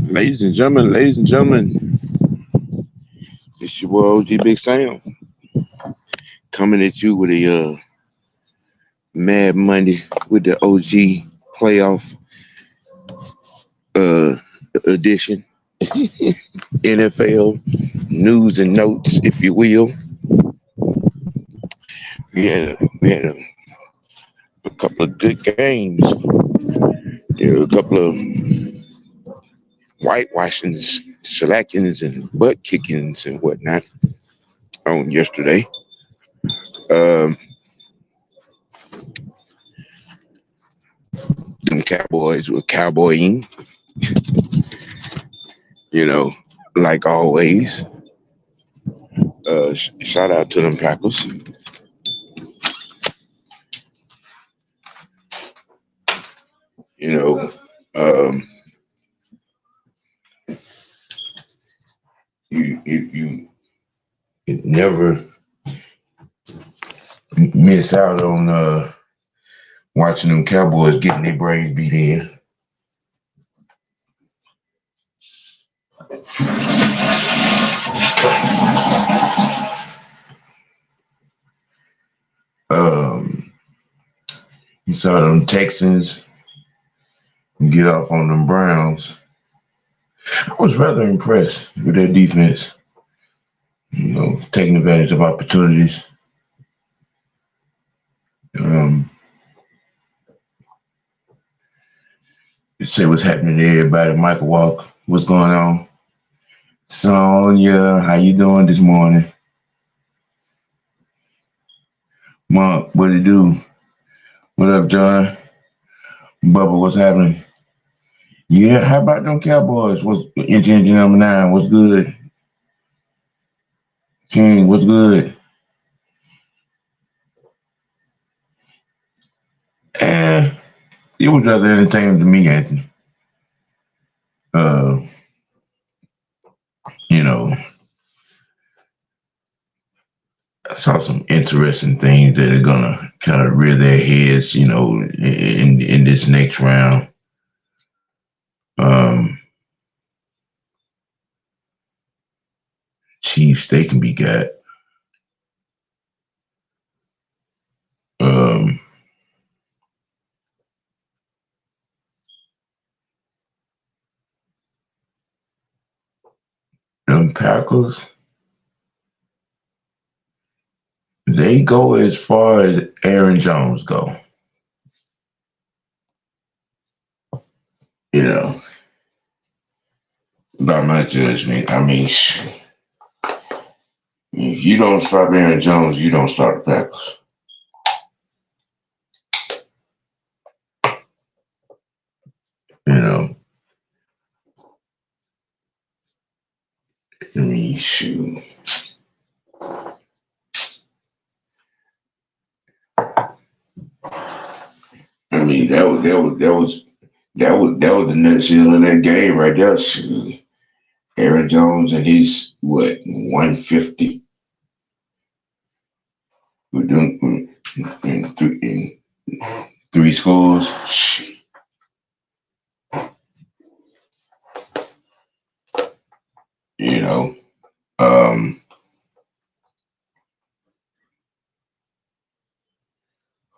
Ladies and gentlemen, it's your boy OG Big Sam coming at you with a Mad Monday with the OG playoff uh, edition, NFL news and notes, if you will. We had a couple of good games, a couple of whitewashings, shellackings, and butt kickings and whatnot on yesterday. Um, them Cowboys were cowboying, you know, like always. Shout out to them Packers. You know, um, you never miss out on watching them Cowboys getting their brains beat in. Um, you saw them Texans get off on them Browns. I was rather impressed with their defense. Taking advantage of opportunities. Um, you say what's happening to everybody. Michael Walker, what's going on? Sonya, how you doing this morning? Mark, what it do? What up, John? Bubba, what's happening? Yeah, how about them Cowboys? What's engine number 9? What's good? King, what's good? Eh, it was rather entertaining to me, Anthony. Uh, you know, I saw some interesting things that are gonna kind of rear their heads, in this next round. Um, Chiefs, they can be got. Um, them Packers, they go as far as Aaron Jones go. You know, by my judgment, I mean, if you don't stop Aaron Jones, you don't start the Packers. You know, I mean, shoot. I mean, that was the nutshell of that game right there. Shoot. Aaron Jones and his 150 with them in three scores. You know, um,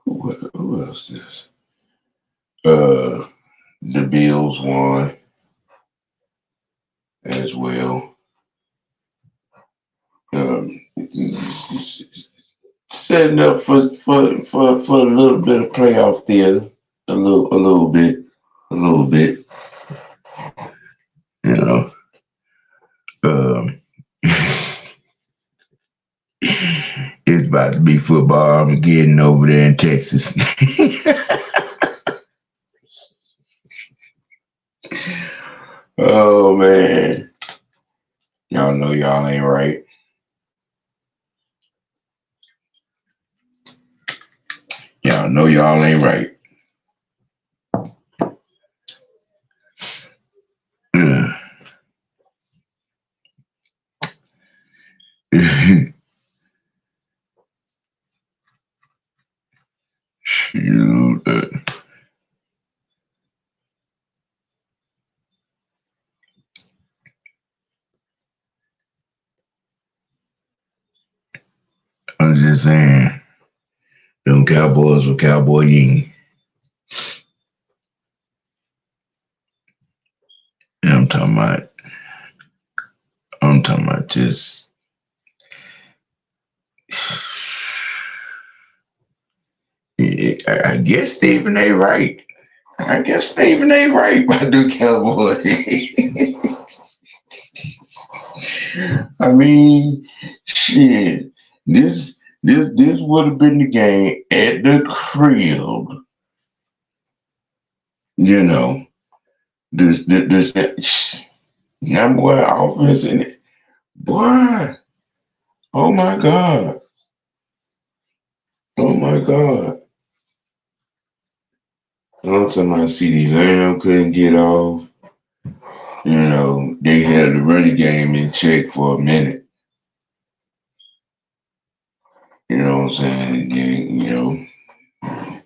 who else is? The Bills won as well. Setting up for a little bit of playoff theater, a little bit. You know, um, it's about to be football. I'm getting over there in Texas. Oh man, y'all know y'all ain't right. Y'all know y'all ain't right. Shoot. just saying, them Cowboys were cowboying. And I'm talking about just. I guess Stephen A. right. I guess Stephen A. right by the Cowboys. I mean, shit. This would have been the game at the crib. You know, this number one offense in it. Boy, oh my God. Oh my God. I'm talking about CD Lamb couldn't get off. You know, they had the running game in check for a minute. You know what I'm saying? And then,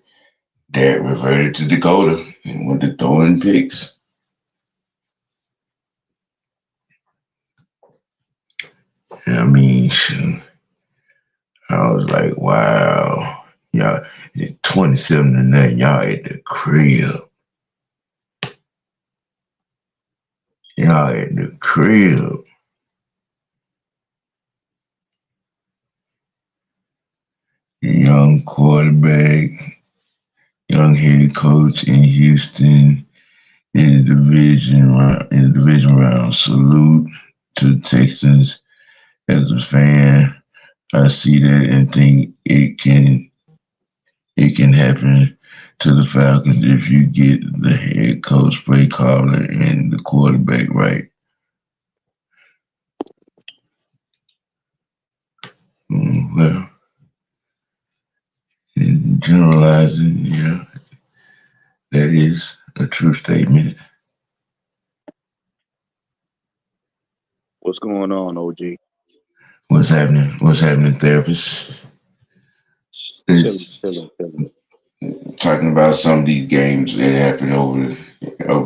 Dak reverted to Dakota and went to throwing picks. I mean, shoot, I was like, wow, y'all, 27-0, y'all at the crib. Y'all at the crib. Young quarterback, young head coach in Houston in the division round. Salute to Texans as a fan. I see that and think it can happen to the Falcons if you get the head coach, play caller, and the quarterback right. Well, in generalizing, yeah, that is a true statement. What's going on, OG? What's happening? What's happening, therapist? Chilling, It's chilling, chilling. talking about some of these games that happened over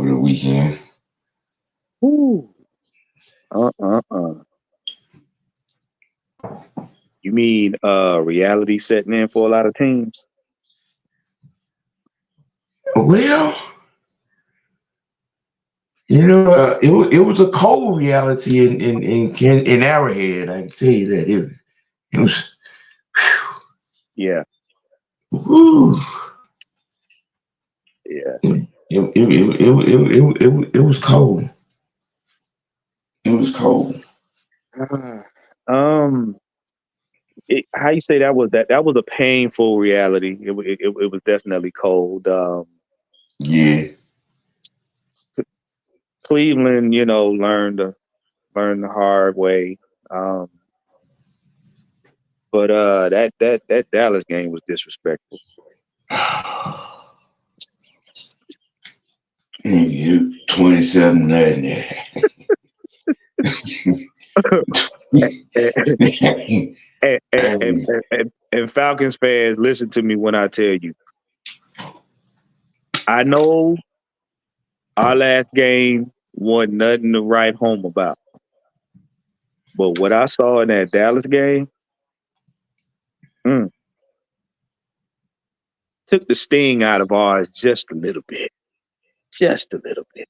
the weekend. Woo. Uh. You mean reality setting in for a lot of teams? Well, it was a cold reality in Arrowhead. I can tell you that it was. Yeah, Whew, yeah. it was cold. It was cold. Ah, um, how you say that was a painful reality. It was definitely cold. Yeah. Cleveland, learned the hard way. Um, but that Dallas game was disrespectful. You 27 nothing. and, and, and, and Falcons fans, listen to me when I tell you. I know our last game wasn't nothing to write home about. But what I saw in that Dallas game mm, took the sting out of ours just a little bit. Just a little bit.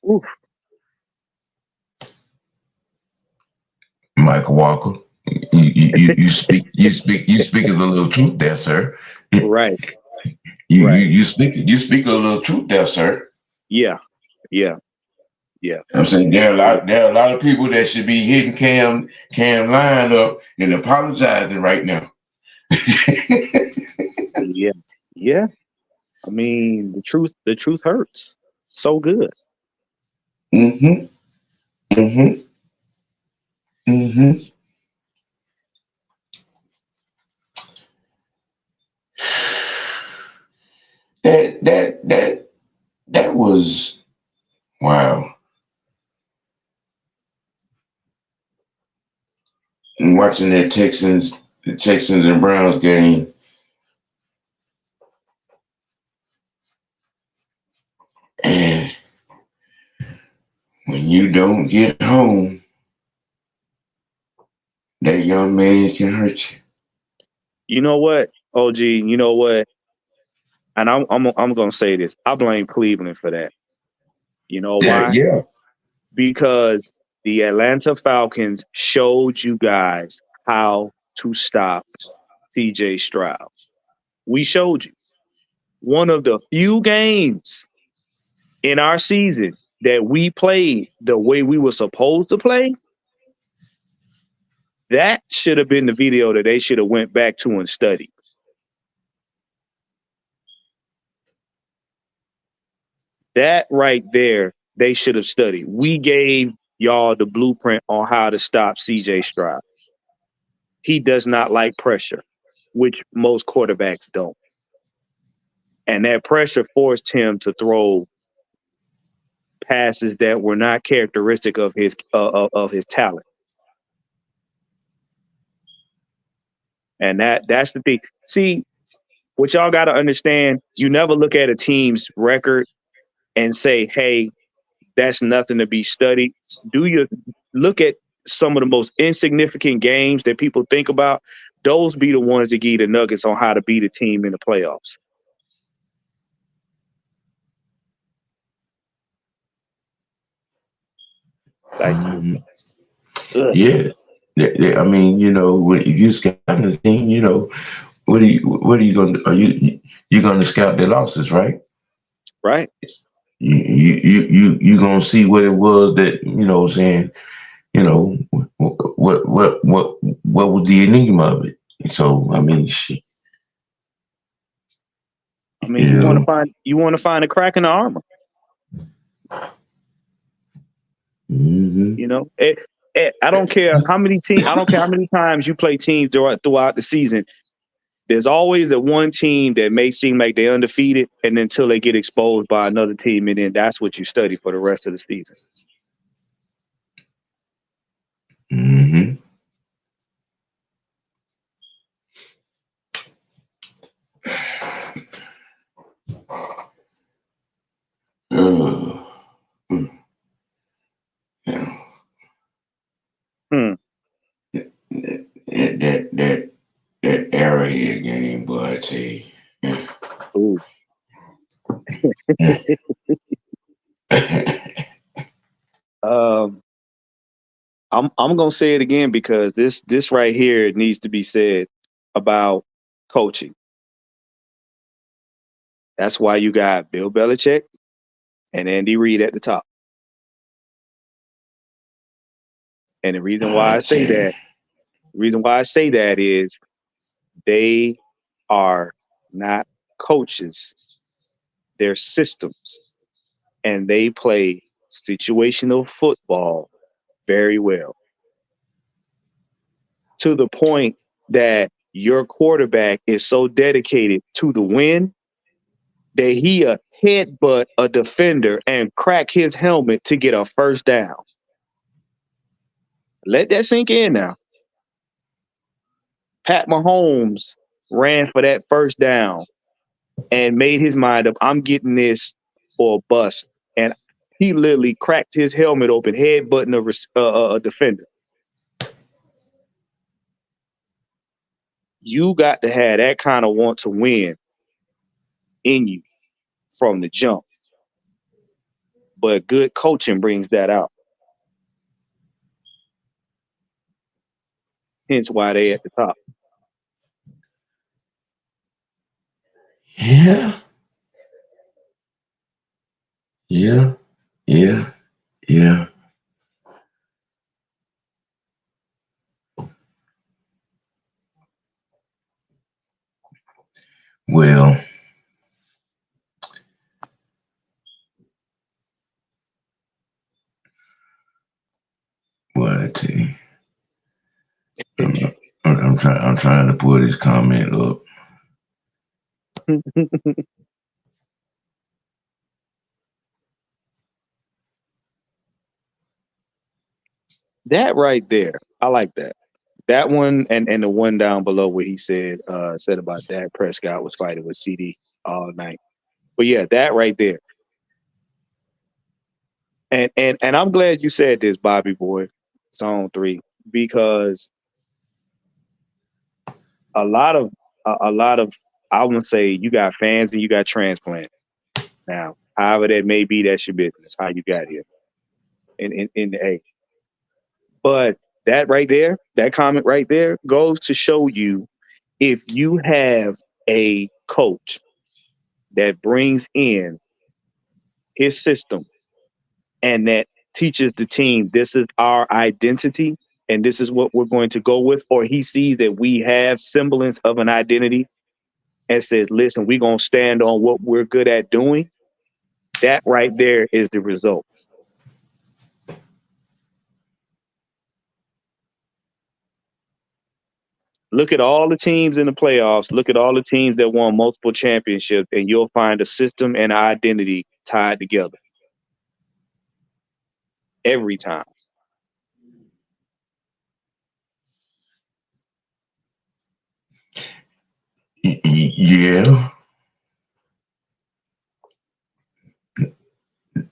Oof. Michael Walker, you speak of a little truth there, sir. Right, You you right. you speak a little truth there, sir. Yeah, yeah, yeah. I'm saying there are a lot of people that should be hitting Cam line up and apologizing right now. Yeah, yeah. I mean, the truth hurts so good. Mm-hmm. Mm-hmm. Mm-hmm. That was wow. And watching the Texans and Browns game, and when you don't get home, that young man can hurt you. You know what, OG? You know what? And I'm gonna say this. I blame Cleveland for that. You know Yeah, why? yeah. Because the Atlanta Falcons showed you guys how to stop CJ Stroud. We showed you one of the few games in our season that we played the way we were supposed to play. That should have been the video that they should have went back to and studied. That right there, they should have studied. We gave y'all the blueprint on how to stop CJ Stroud. He does not like pressure, which most quarterbacks don't. And that pressure forced him to throw passes that were not characteristic of his talent. And that's the thing. See, what y'all got to understand, you never look at a team's record and say, "Hey, that's nothing to be studied." Do you look at some of the most insignificant games that people think about? Those be the ones that give you the nuggets on how to beat a team in the playoffs. Like, Mhm. ugh, Yeah. I mean, when you scout the team, what are you going to, you're going to scout their losses, right? right? You going to see what it was that, what I'm saying, what was the enigma of it? So, I mean, shit, I mean, you know, you want to find a crack in the armor. hmm You know, I don't care how many I don't care how many times you play teams throughout the season. There's always a one team that may seem like they're undefeated, and until they get exposed by another team, and then that's what you study for the rest of the season. hmm uh, yeah, Hmm. that Arrowhead game, boy, I tell you. Ooh. Um, I'm gonna say it again because this right here needs to be said about coaching. That's why you got Bill Belichick and Andy Reid at the top. And I tell you. the reason why I say that is they are not coaches, they're systems, and they play situational football very well to the point that your quarterback is so dedicated to the win that he headbutt a defender and crack his helmet to get a first down. Let that sink in now. Pat Mahomes ran for that first down and made his mind up. I'm getting this or bust. And he literally cracked his helmet open, headbutting a defender. You got to have that kind of want to win in you from the jump. But good coaching brings that out. Hence why they at the top. Yeah, yeah, yeah, yeah. Well, what I tell you. I'm, I'm trying to pull this comment up. That right there, I like that. That one and the one down below where he said about Dak Prescott was fighting with CD all night. But yeah, that right there. And I'm glad you said this, Bobby boy, Zone 3, because a lot of a lot of I want to say you got fans and you got transplants. Now, however that may be, that's your business. How you got here in the A. But that right there, that comment right there, goes to show you if you have a coach that brings in his system and that teaches the team this is our identity and this is what we're going to go with, or he sees that we have semblance of an identity and says, listen, we're going to stand on what we're good at doing, that right there is the result. Look at all the teams in the playoffs. Look at all the teams that won multiple championships, and you'll find a system and identity tied together every time. Yeah,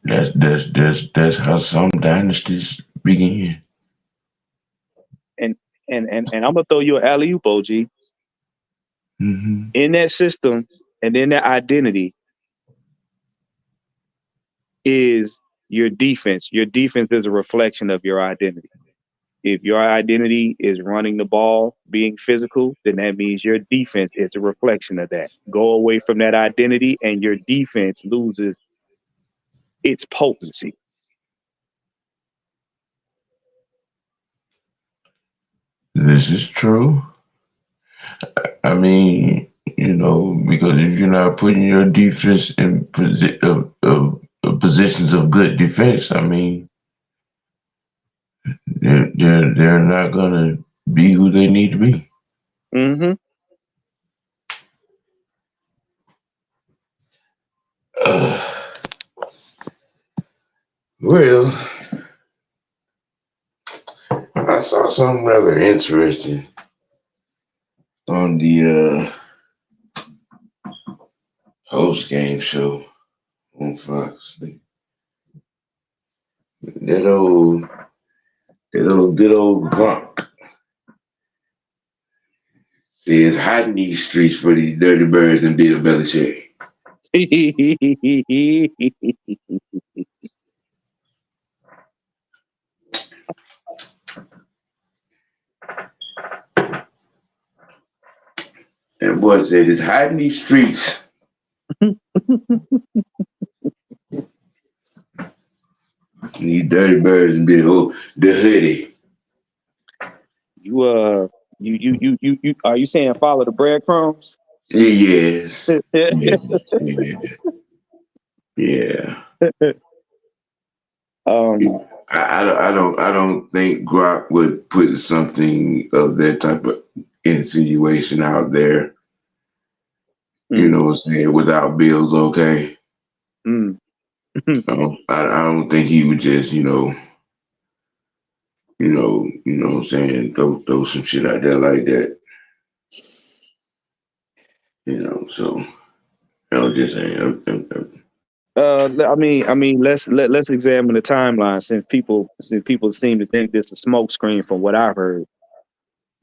that's how some dynasties begin. And and I'm gonna throw you an alley oop, OG. Hmm. In that system and in that identity is your defense. Your defense is a reflection of your identity. If your identity is running the ball, being physical, then that means your defense is a reflection of that. Go away from that identity, and your defense loses its potency. This is true. I mean, because if you're not putting your defense in positions of good defense, I mean, they're not gonna be who they need to be. Mm-hmm. Uh, well, I saw something rather interesting on the post game show on Fox. That old, that old good old Gronk says hot in these streets for these dirty birds and Bill Belichick. That boy said it's hot in these streets. These dirty birds and Bill the hoodie. you you are you saying follow the breadcrumbs? Yes. Yeah. Yeah. Yeah. um I don't think Grok would put something of that type of insinuation out there. You mm, know what I'm saying? Without Bill's okay. mm. I don't think he would just what I'm saying, throw some shit out there like that. So I was just saying. Let's examine the timeline since people seem to think this is a smoke screen from what I've heard.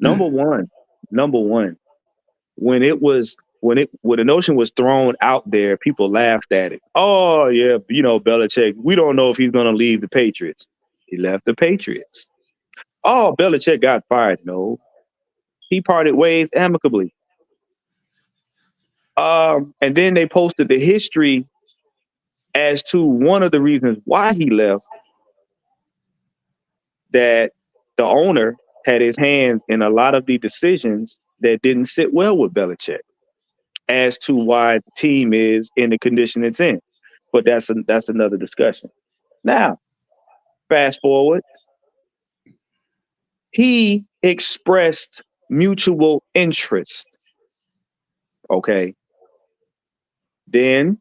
Number Mm, one, number one, when the notion was thrown out there, people laughed at it. Oh yeah, Belichick. We don't know if he's going to leave the Patriots. He left the Patriots. Oh, Belichick got fired. No, he parted ways amicably. And then they posted the history as to one of the reasons why he left, that the owner had his hands in a lot of the decisions that didn't sit well with Belichick as to why the team is in the condition it's in. But that's another discussion. Now, fast forward, he expressed mutual interest. Okay. Then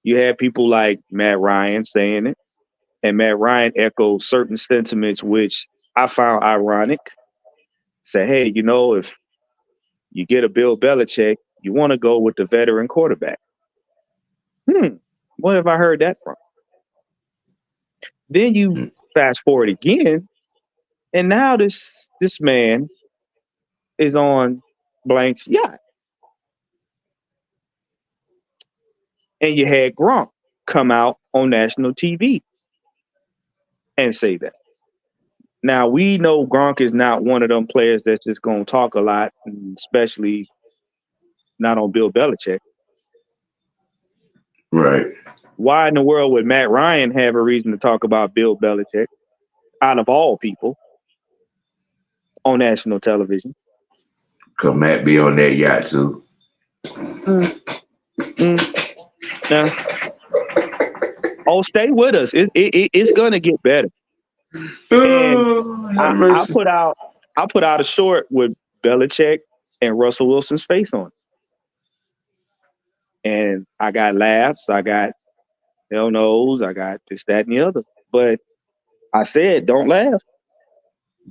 you had people like Matt Ryan saying it, and Matt Ryan echoed certain sentiments which I found ironic. Say, hey, if you get a Bill Belichick, you want to go with the veteran quarterback. What have I heard that from? Then you mm, fast forward again, and now this man is on blank's yacht. And you had Gronk come out on national TV and say that. Now, we know Gronk is not one of them players that's just going to talk a lot, especially not on Bill Belichick. Right. Why in the world would Matt Ryan have a reason to talk about Bill Belichick out of all people on national television? Because Matt be on that yacht too. Now, stay with us. It's gonna get better. And I put out a short with Belichick and Russell Wilson's face on it. And I got laughs, I got hell knows, I got this, that, and the other. But I said, don't laugh.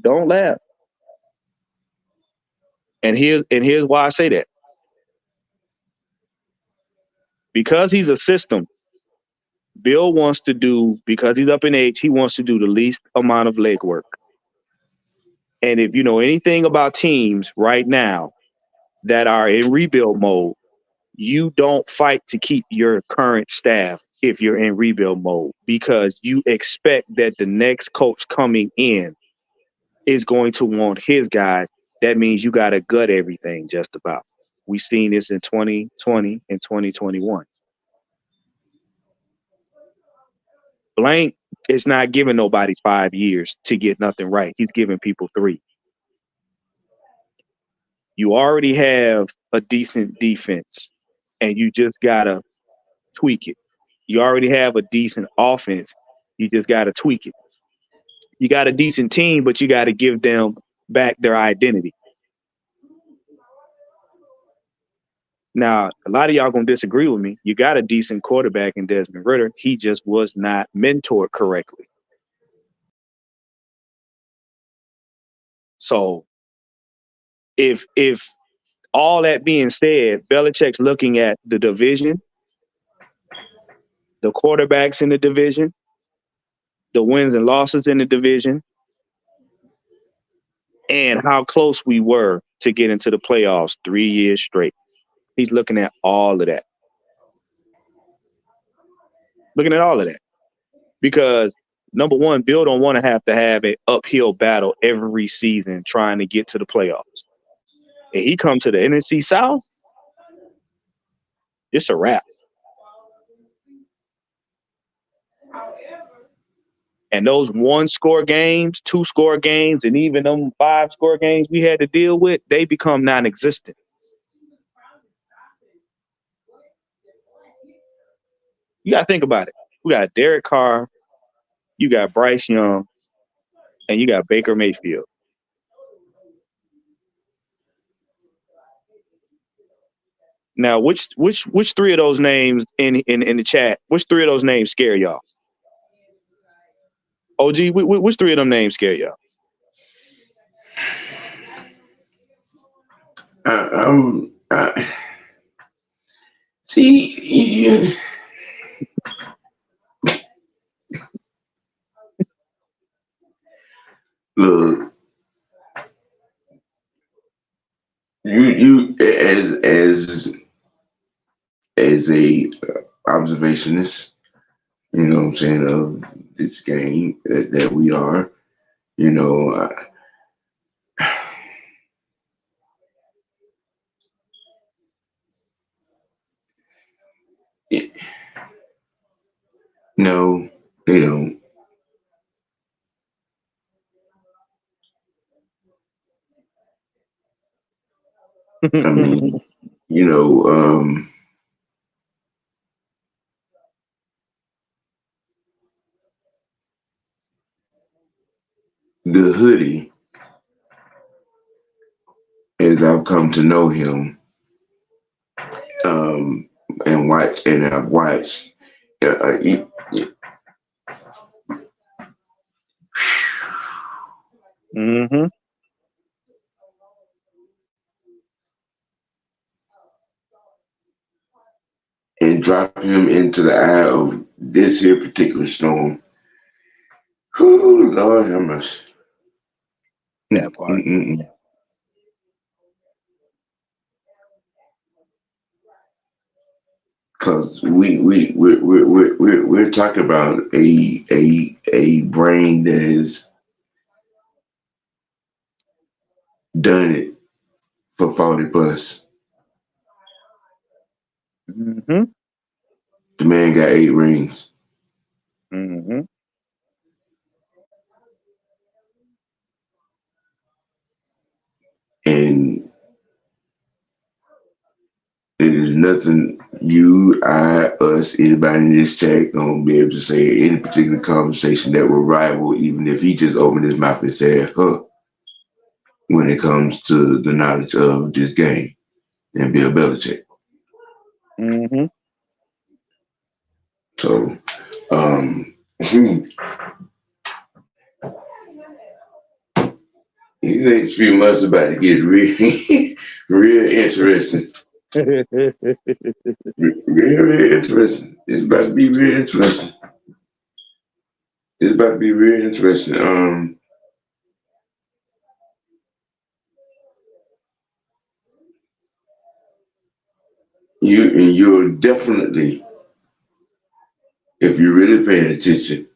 Don't laugh. And here's why I say that. Because he's a system, Bill wants to do, because he's up in age, he wants to do the least amount of legwork. And if you know anything about teams right now that are in rebuild mode, you don't fight to keep your current staff if you're in rebuild mode, because you expect that the next coach coming in is going to want his guys. That means you got to gut everything just about. We've seen this in 2020 and 2021. Blank is not giving nobody 5 years to get nothing right. He's giving people 3. You already have a decent defense, and you just got to tweak it. You already have a decent offense. You just got to tweak it. You got a decent team, but you got to give them back their identity. Now, a lot of y'all going to disagree with me. You got a decent quarterback in Desmond Ridder. He just was not mentored correctly. So if all that being said, Belichick's looking at the division, the quarterbacks in the division, the wins and losses in the division, and how close we were to get into the playoffs 3 years straight. He's looking at all of that. Looking at all of that. Because, number one, Bill don't want to have an uphill battle every season trying to get to the playoffs. And he come to the NFC South, it's a wrap. And those 1-score games, 2-score games, and even them 5-score games we had to deal with, they become non-existent. You got to think about it. We got Derek Carr, you got Bryce Young, and you got Baker Mayfield. Now, which 3 of those names in the chat, which 3 of those names scare y'all? OG, which 3 of them names scare y'all? See, look, you as a observationist, you know what I'm saying, of this game that we are, you know, no, they don't. I mean, you know, the hoodie, as I've come to know him, and I've watched, Mm-hmm. and drop him into the eye of this here particular storm. Whew, Lord have mercy. That part. Because we're talking about a brain that has done it for 40 plus. Mm-hmm. The man got 8 rings. Mm-hmm. And it is nothing you, I, us, anybody in this chat gonna be able to say in any particular conversation that will rival, even if he just opened his mouth and said, huh, when it comes to the knowledge of this game and Bill Belichick. Mm-hmm. So, these next few months about to get real, real interesting. Real interesting. It's about to be real interesting. It's about to be real interesting. You're definitely, if you're really paying attention,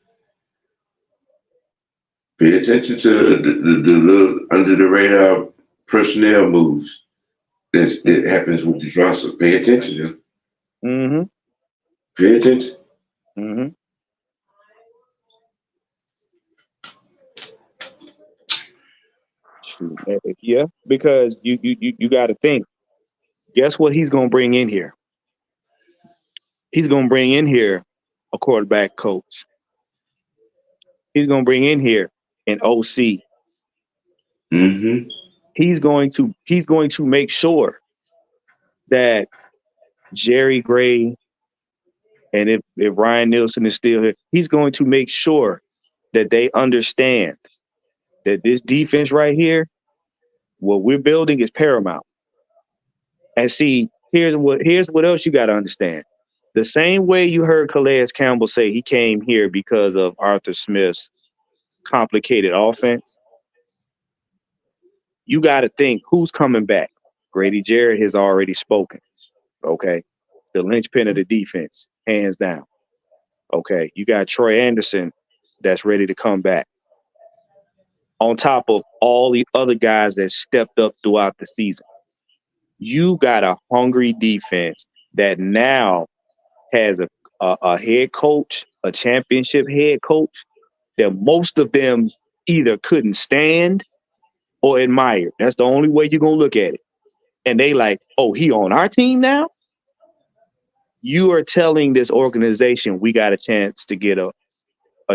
pay attention to the little under the radar personnel moves that happens with this roster. Pay attention to them. Mm-hmm. Pay attention. Mm-hmm. Yeah, because you got to think. Guess what he's gonna bring in here? He's gonna bring in here a quarterback coach. He's gonna bring in here an OC. Mm-hmm. He's going to make sure that Jerry Gray and if Ryan Nielsen is still here, he's going to make sure that they understand that this defense right here, what we're building is paramount. And see, here's what else you got to understand. The same way you heard Calais Campbell say he came here because of Arthur Smith's complicated offense, you got to think who's coming back. Grady Jarrett has already spoken. Okay, the linchpin of the defense, hands down. Okay, you got Troy Anderson that's ready to come back. On top of all the other guys that stepped up throughout the season, you got a hungry defense that now has a head coach, a championship head coach that most of them either couldn't stand or admire. That's the only way you're gonna look at it. And they like, oh, he on our team now? You are telling this organization we got a chance to get a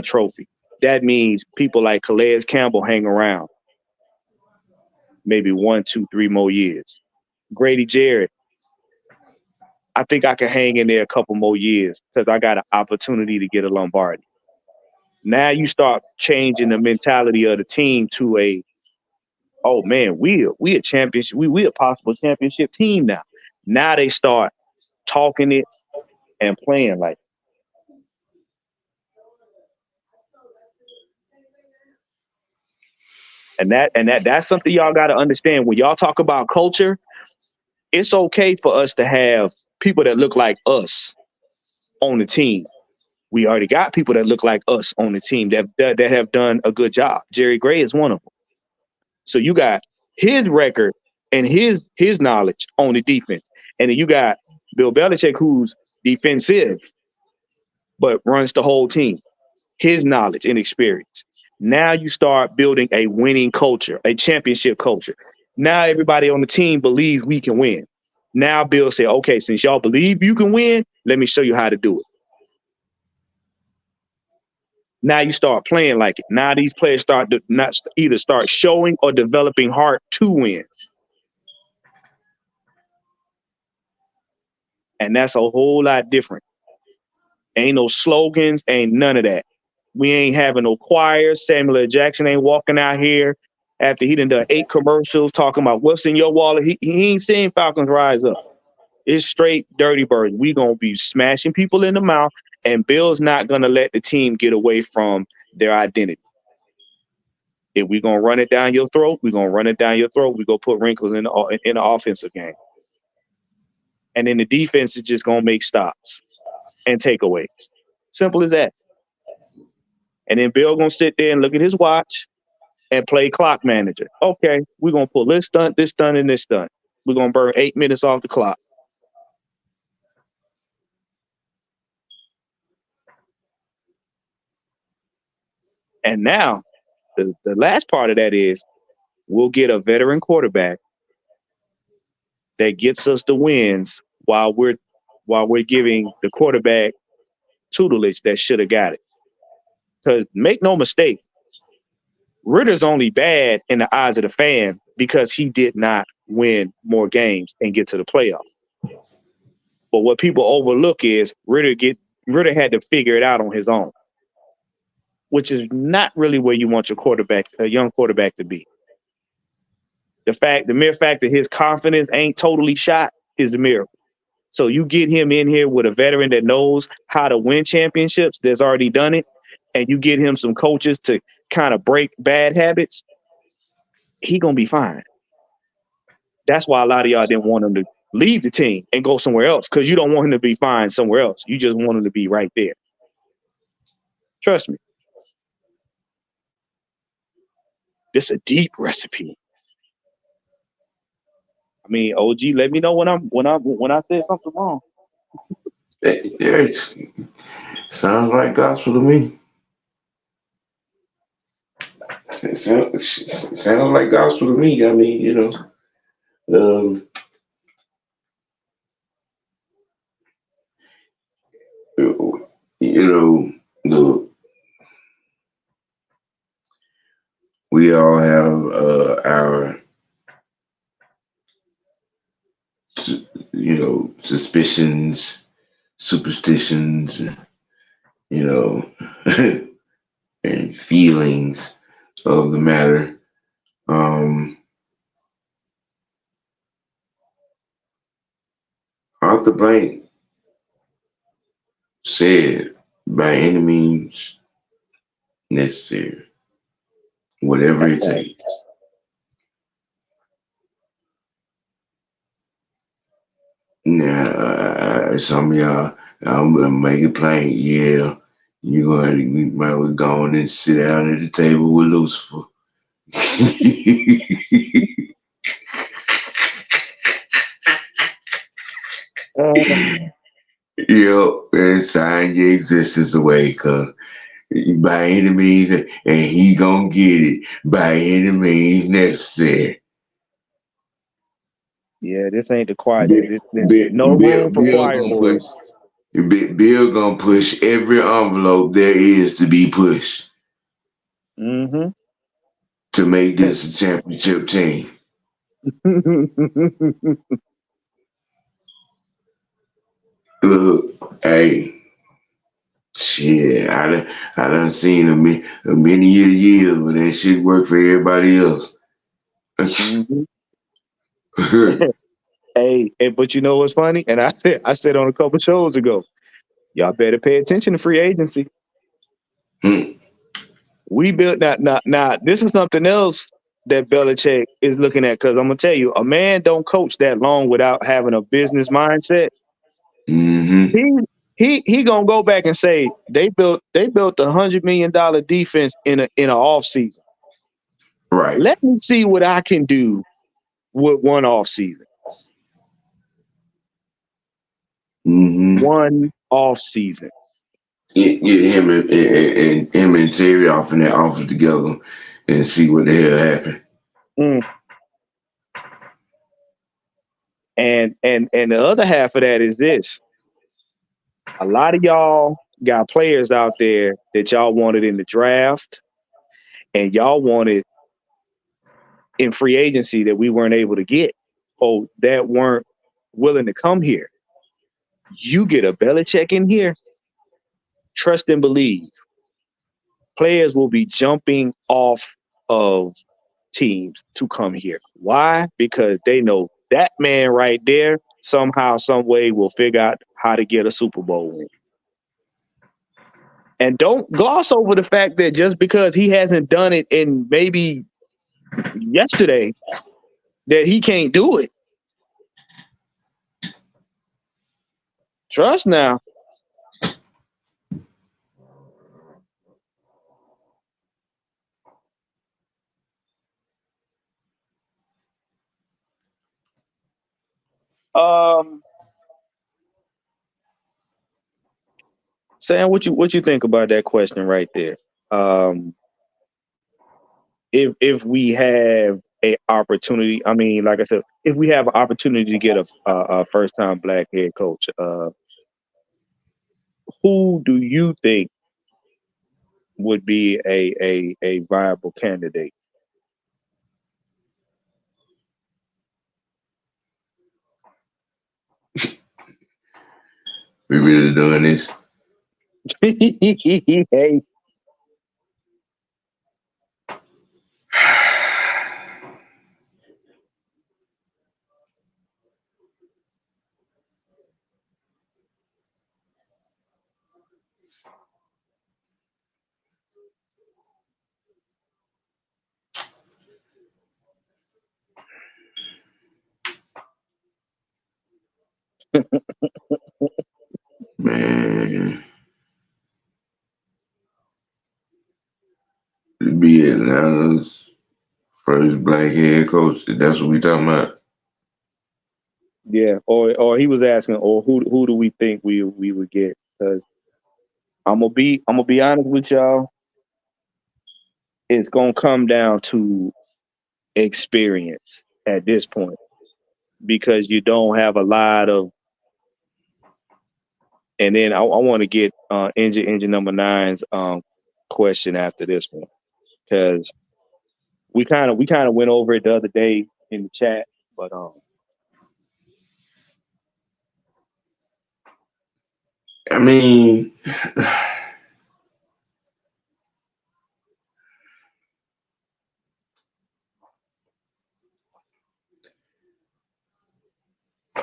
trophy. That means people like Calais Campbell hang around maybe 1, 2, 3 more years. Grady Jarrett, I think I can hang in there a couple more years because I got an opportunity to get a Lombardi. Now you start changing the mentality of the team to oh man, we a championship, we a possible championship team now. Now they start talking it and playing like it. That's something y'all got to understand. When y'all talk about culture, it's okay for us to have people that look like us on the team. We already got people that look like us on the team that have done a good job. Jerry Gray is one of them. So you got his record and his knowledge on the defense, and then you got Bill Belichick, who's defensive but runs the whole team. His knowledge and experience. Now you start building a winning culture, a championship culture. Now everybody on the team believes we can win. Now Bill said, okay, since y'all believe you can win, let me show you how to do it. Now you start playing like it. Now these players start to not either start showing or developing heart to win. And that's a whole lot different. Ain't no slogans, ain't none of that. We ain't having no choirs. Samuel L. Jackson ain't walking out here after he done 8 commercials talking about what's in your wallet. He ain't seen Falcons rise up. It's straight dirty bird. We gonna be smashing people in the mouth, and Bill's not gonna let the team get away from their identity. If we gonna run it down your throat, we gonna run it down your throat. We gonna put wrinkles in the offensive game. And then the defense is just going to make stops and takeaways. Simple as that. And then Bill going to sit there and look at his watch and play clock manager. Okay, we're going to pull this stunt, and this stunt. We're going to burn 8 minutes off the clock. And now the last part of that is we'll get a veteran quarterback that gets us the wins while we're giving the quarterback tutelage that should have got it. Because make no mistake, Ritter's only bad in the eyes of the fan because he did not win more games and get to the playoffs. But what people overlook is Ritter had to figure it out on his own, which is not really where you want a young quarterback to be. The mere fact that his confidence ain't totally shot is a miracle. So you get him in here with a veteran that knows how to win championships, that's already done it, and you get him some coaches to kind of break bad habits, he gonna be fine. That's why a lot of y'all didn't want him to leave the team and go somewhere else, because you don't want him to be fine somewhere else. You just want him to be right there. Trust me. This is a deep recipe. I mean, OG, let me know when I said something wrong. It sounds like gospel to me. Sounds like gospel to me. I mean, the we all have our suspicions, superstitions, and feelings of the matter. Arthur Blank said, by any means necessary, whatever it takes. Now, some of y'all, I'm gonna make it plain. Yeah, we might well go on and sit down at the table with Lucifer. And sign your existence away, cause by any means, and he gonna get it by any means necessary. Yeah, this ain't the quiet. No room for quiet boys. Bill gonna push every envelope there is to be pushed to make this a championship team. Look, hey, shit, I done seen a many years when that shit worked for everybody else. Hey, but you know what's funny? And I said on a couple shows ago, y'all better pay attention to free agency. We built now. This is something else that Belichick is looking at, because I'm gonna tell you, a man don't coach that long without having a business mindset. He gonna go back and say they built $100 million defense in an off season. Right. Let me see what I can do with one off season. One off season. Get him and Terry off in that office together and see what the hell happened. And the other half of that is this. A lot of y'all got players out there that y'all wanted in the draft and y'all wanted in free agency that we weren't able to get, or that weren't willing to come here. You get a Belichick in here, trust and believe. Players will be jumping off of teams to come here. Why? Because they know that man right there somehow, some way will figure out how to get a Super Bowl win. And don't gloss over the fact that just because he hasn't done it in maybe yesterday, that he can't do it. Trust now. Um, Sam, what you think about that question right there? Um, if we have a opportunity, I mean, like I said, if we have an opportunity to get a first time black head coach, who do you think would be a viable candidate? We really doing this? Hey, Man, to be Atlanta's first black head coach. That's what we talking about. yeah, or he was asking, or who do we think we would get? Because I'm gonna be honest with y'all, it's gonna come down to experience at this point because you don't have a lot of. And then I want to get engine number nine's question after this one because we kind of went over it the other day in the chat, but I mean,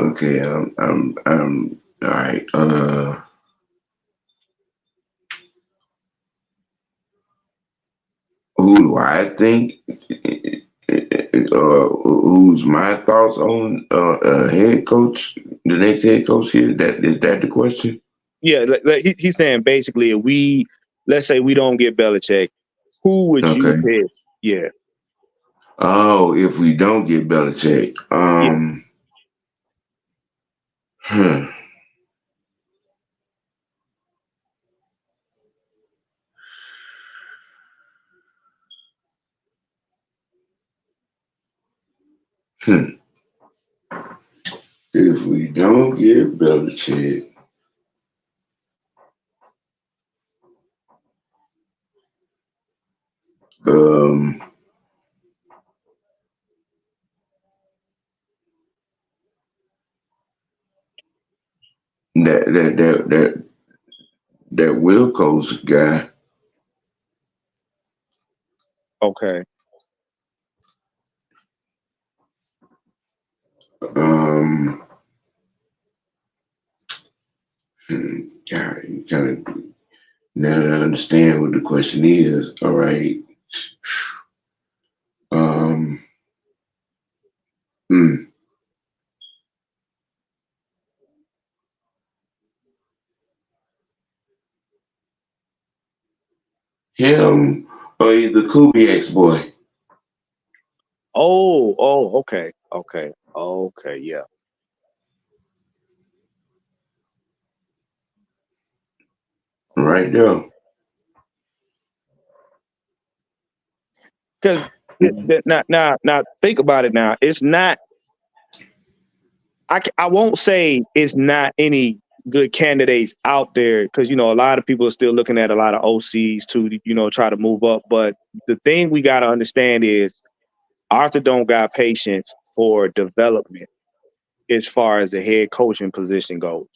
okay, all right. Who do I think? Who's my thoughts on head coach? The next head coach here. That is that the question? yeah, he's saying basically if we let's say we don't get Belichick, who would you Okay. pick? Yeah, Oh, if we don't get Belichick, yeah, hmm, hmm. If we don't get Belichick, um, that Wilco's guy, okay, um, God, you kind of now that I understand what the question is. All right, um, hmm, him or the Kubiak's boy, okay, okay, yeah, right there. because now think about it now. It's not I won't say it's not any good candidates out there because a lot of people are still looking at a lot of OCs to try to move up. But the thing we got to understand is Arthur don't got patience for development as far as the head coaching position goes.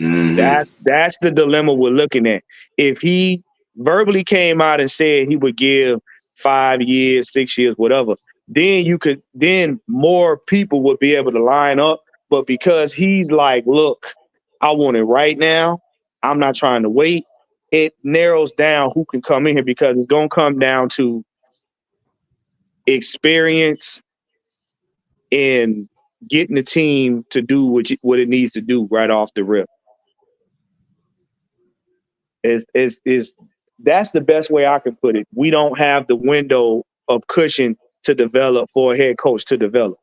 Mm-hmm. That's the dilemma we're looking at. If he verbally came out and said he would give 5 years, 6 years, whatever, then more people would be able to line up. But because he's like, look, I want it right now. I'm not trying to wait. It narrows down who can come in here because it's gonna come down to experience in getting the team to do what it needs to do right off the rip. Is that's the best way I can put it. We don't have the window of cushion to develop for a head coach to develop.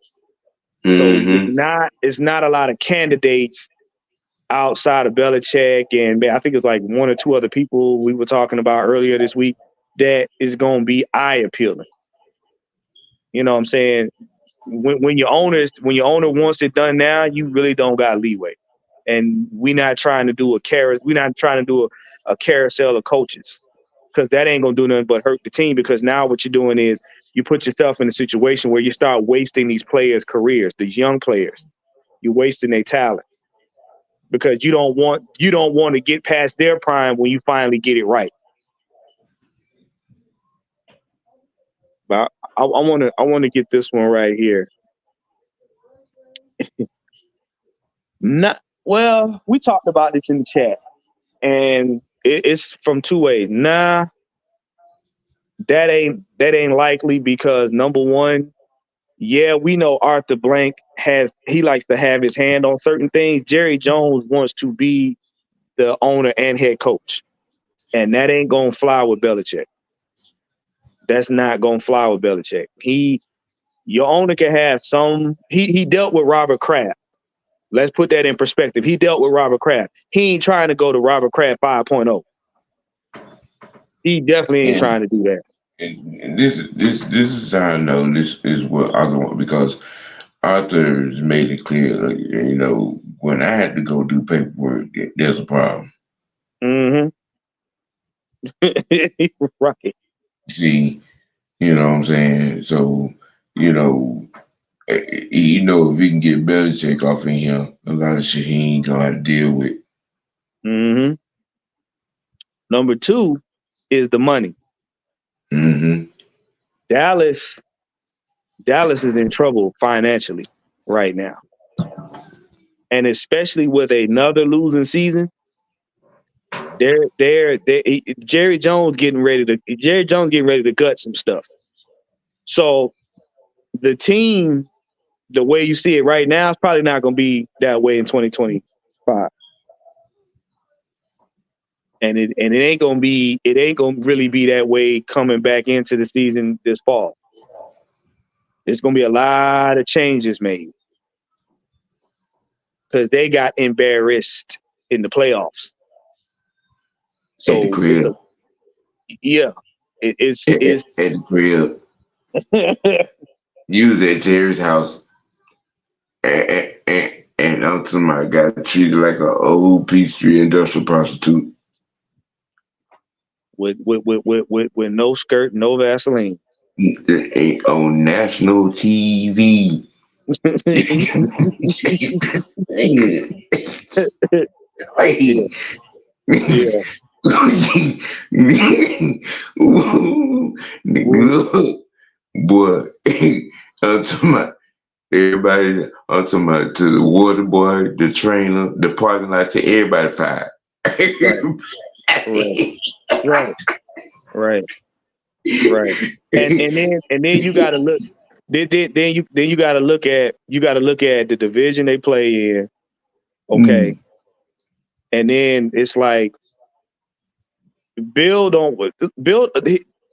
So Mm-hmm. it's not a lot of candidates outside of Belichick and I think it's like one or two other people we were talking about earlier this week that is going to be eye appealing. You know what I'm saying? When your owner wants it done now, you really don't got leeway. And we're not trying to do a carousel of coaches because that ain't gonna do nothing but hurt the team. Because now what you're doing is you put yourself in a situation where you start wasting these players' careers, these young players. You're wasting their talent because you don't want to get past their prime when you finally get it right. But I want to get this one right here. Not well. We talked about this in the chat, and it's from two ways. Nah, that ain't likely because number one, yeah, we know Arthur Blank he likes to have his hand on certain things. Jerry Jones wants to be the owner and head coach, and that ain't gonna fly with Belichick. That's not gonna fly with Belichick. Your owner can have some. He dealt with Robert Kraft. Let's put that in perspective. He dealt with Robert Kraft. He ain't trying to go to Robert Kraft 5.0. He definitely ain't trying And, to do that. and this is how I know this is what Arthur want because Arthur's made it clear. When I had to go do paperwork, there's a problem. Mm-hmm. Right. See, you know what I'm saying? So, you know, if he can get Belichick off in here, a lot of shit he ain't gonna have to deal with. Mm-hmm. Number two is the money. Mm-hmm. Dallas is in trouble financially right now. And especially with another losing season, Jerry Jones getting ready to gut some stuff. So the team, the way you see it right now, is probably not going to be that way in 2025. And it ain't gonna really be that way coming back into the season this fall. There's gonna be a lot of changes made because they got embarrassed in the playoffs. At the So crib. yeah, it's At the crib. You was at Terry's house and I'm somebody got treated like an old Peachtree industrial prostitute. with no skirt, no Vaseline. On national TV. Yeah, yeah, Look, boy, I'm talking about everybody, I'm talking about to the water boy, the trainer, the parking lot, to everybody fired. right, right, right, right, right. And then you got to look. Then you got to look at the division they play in. Okay, Mm, and then it's like Bill don't Bill.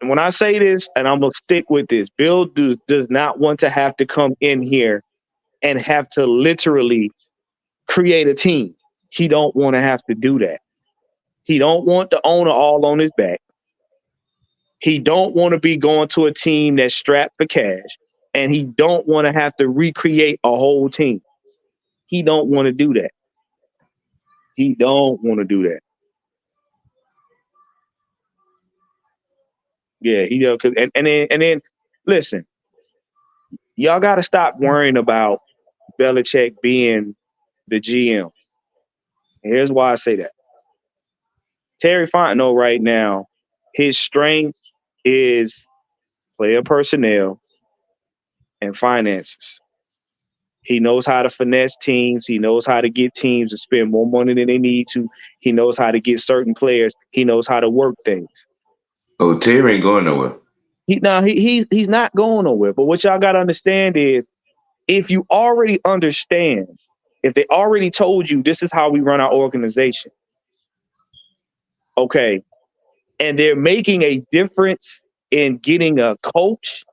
When I say this, and I'm gonna stick with this, Bill does not want to have to come in here and have to literally create a team. He don't want to have to do that. He don't want the owner all on his back. He don't want to be going to a team that's strapped for cash, and he don't want to have to recreate a whole team. He don't want to do that. He don't want to do that. Yeah, he does. And then listen, y'all got to stop worrying about Belichick being the GM. Here's why I say that. Terry Fontenot right now, his strength is player personnel and finances. He knows how to finesse teams. He knows how to get teams to spend more money than they need to. He knows how to get certain players. He knows how to work things. oh, Terry ain't going nowhere. He's not going nowhere. But what y'all got to understand is if you already understand, if they already told you this is how we run our organization, Okay. And they're making a difference in getting a coach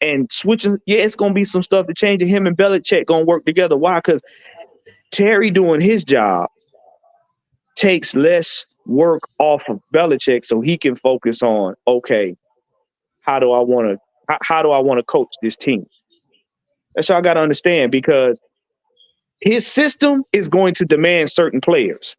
and switching. Yeah, it's gonna be some stuff to change. And him and Belichick gonna work together. Why? Because Terry doing his job takes less work off of Belichick, so he can focus on, okay, how do I want to how do I want to coach this team? That's all I got to understand, because his system is going to demand certain players,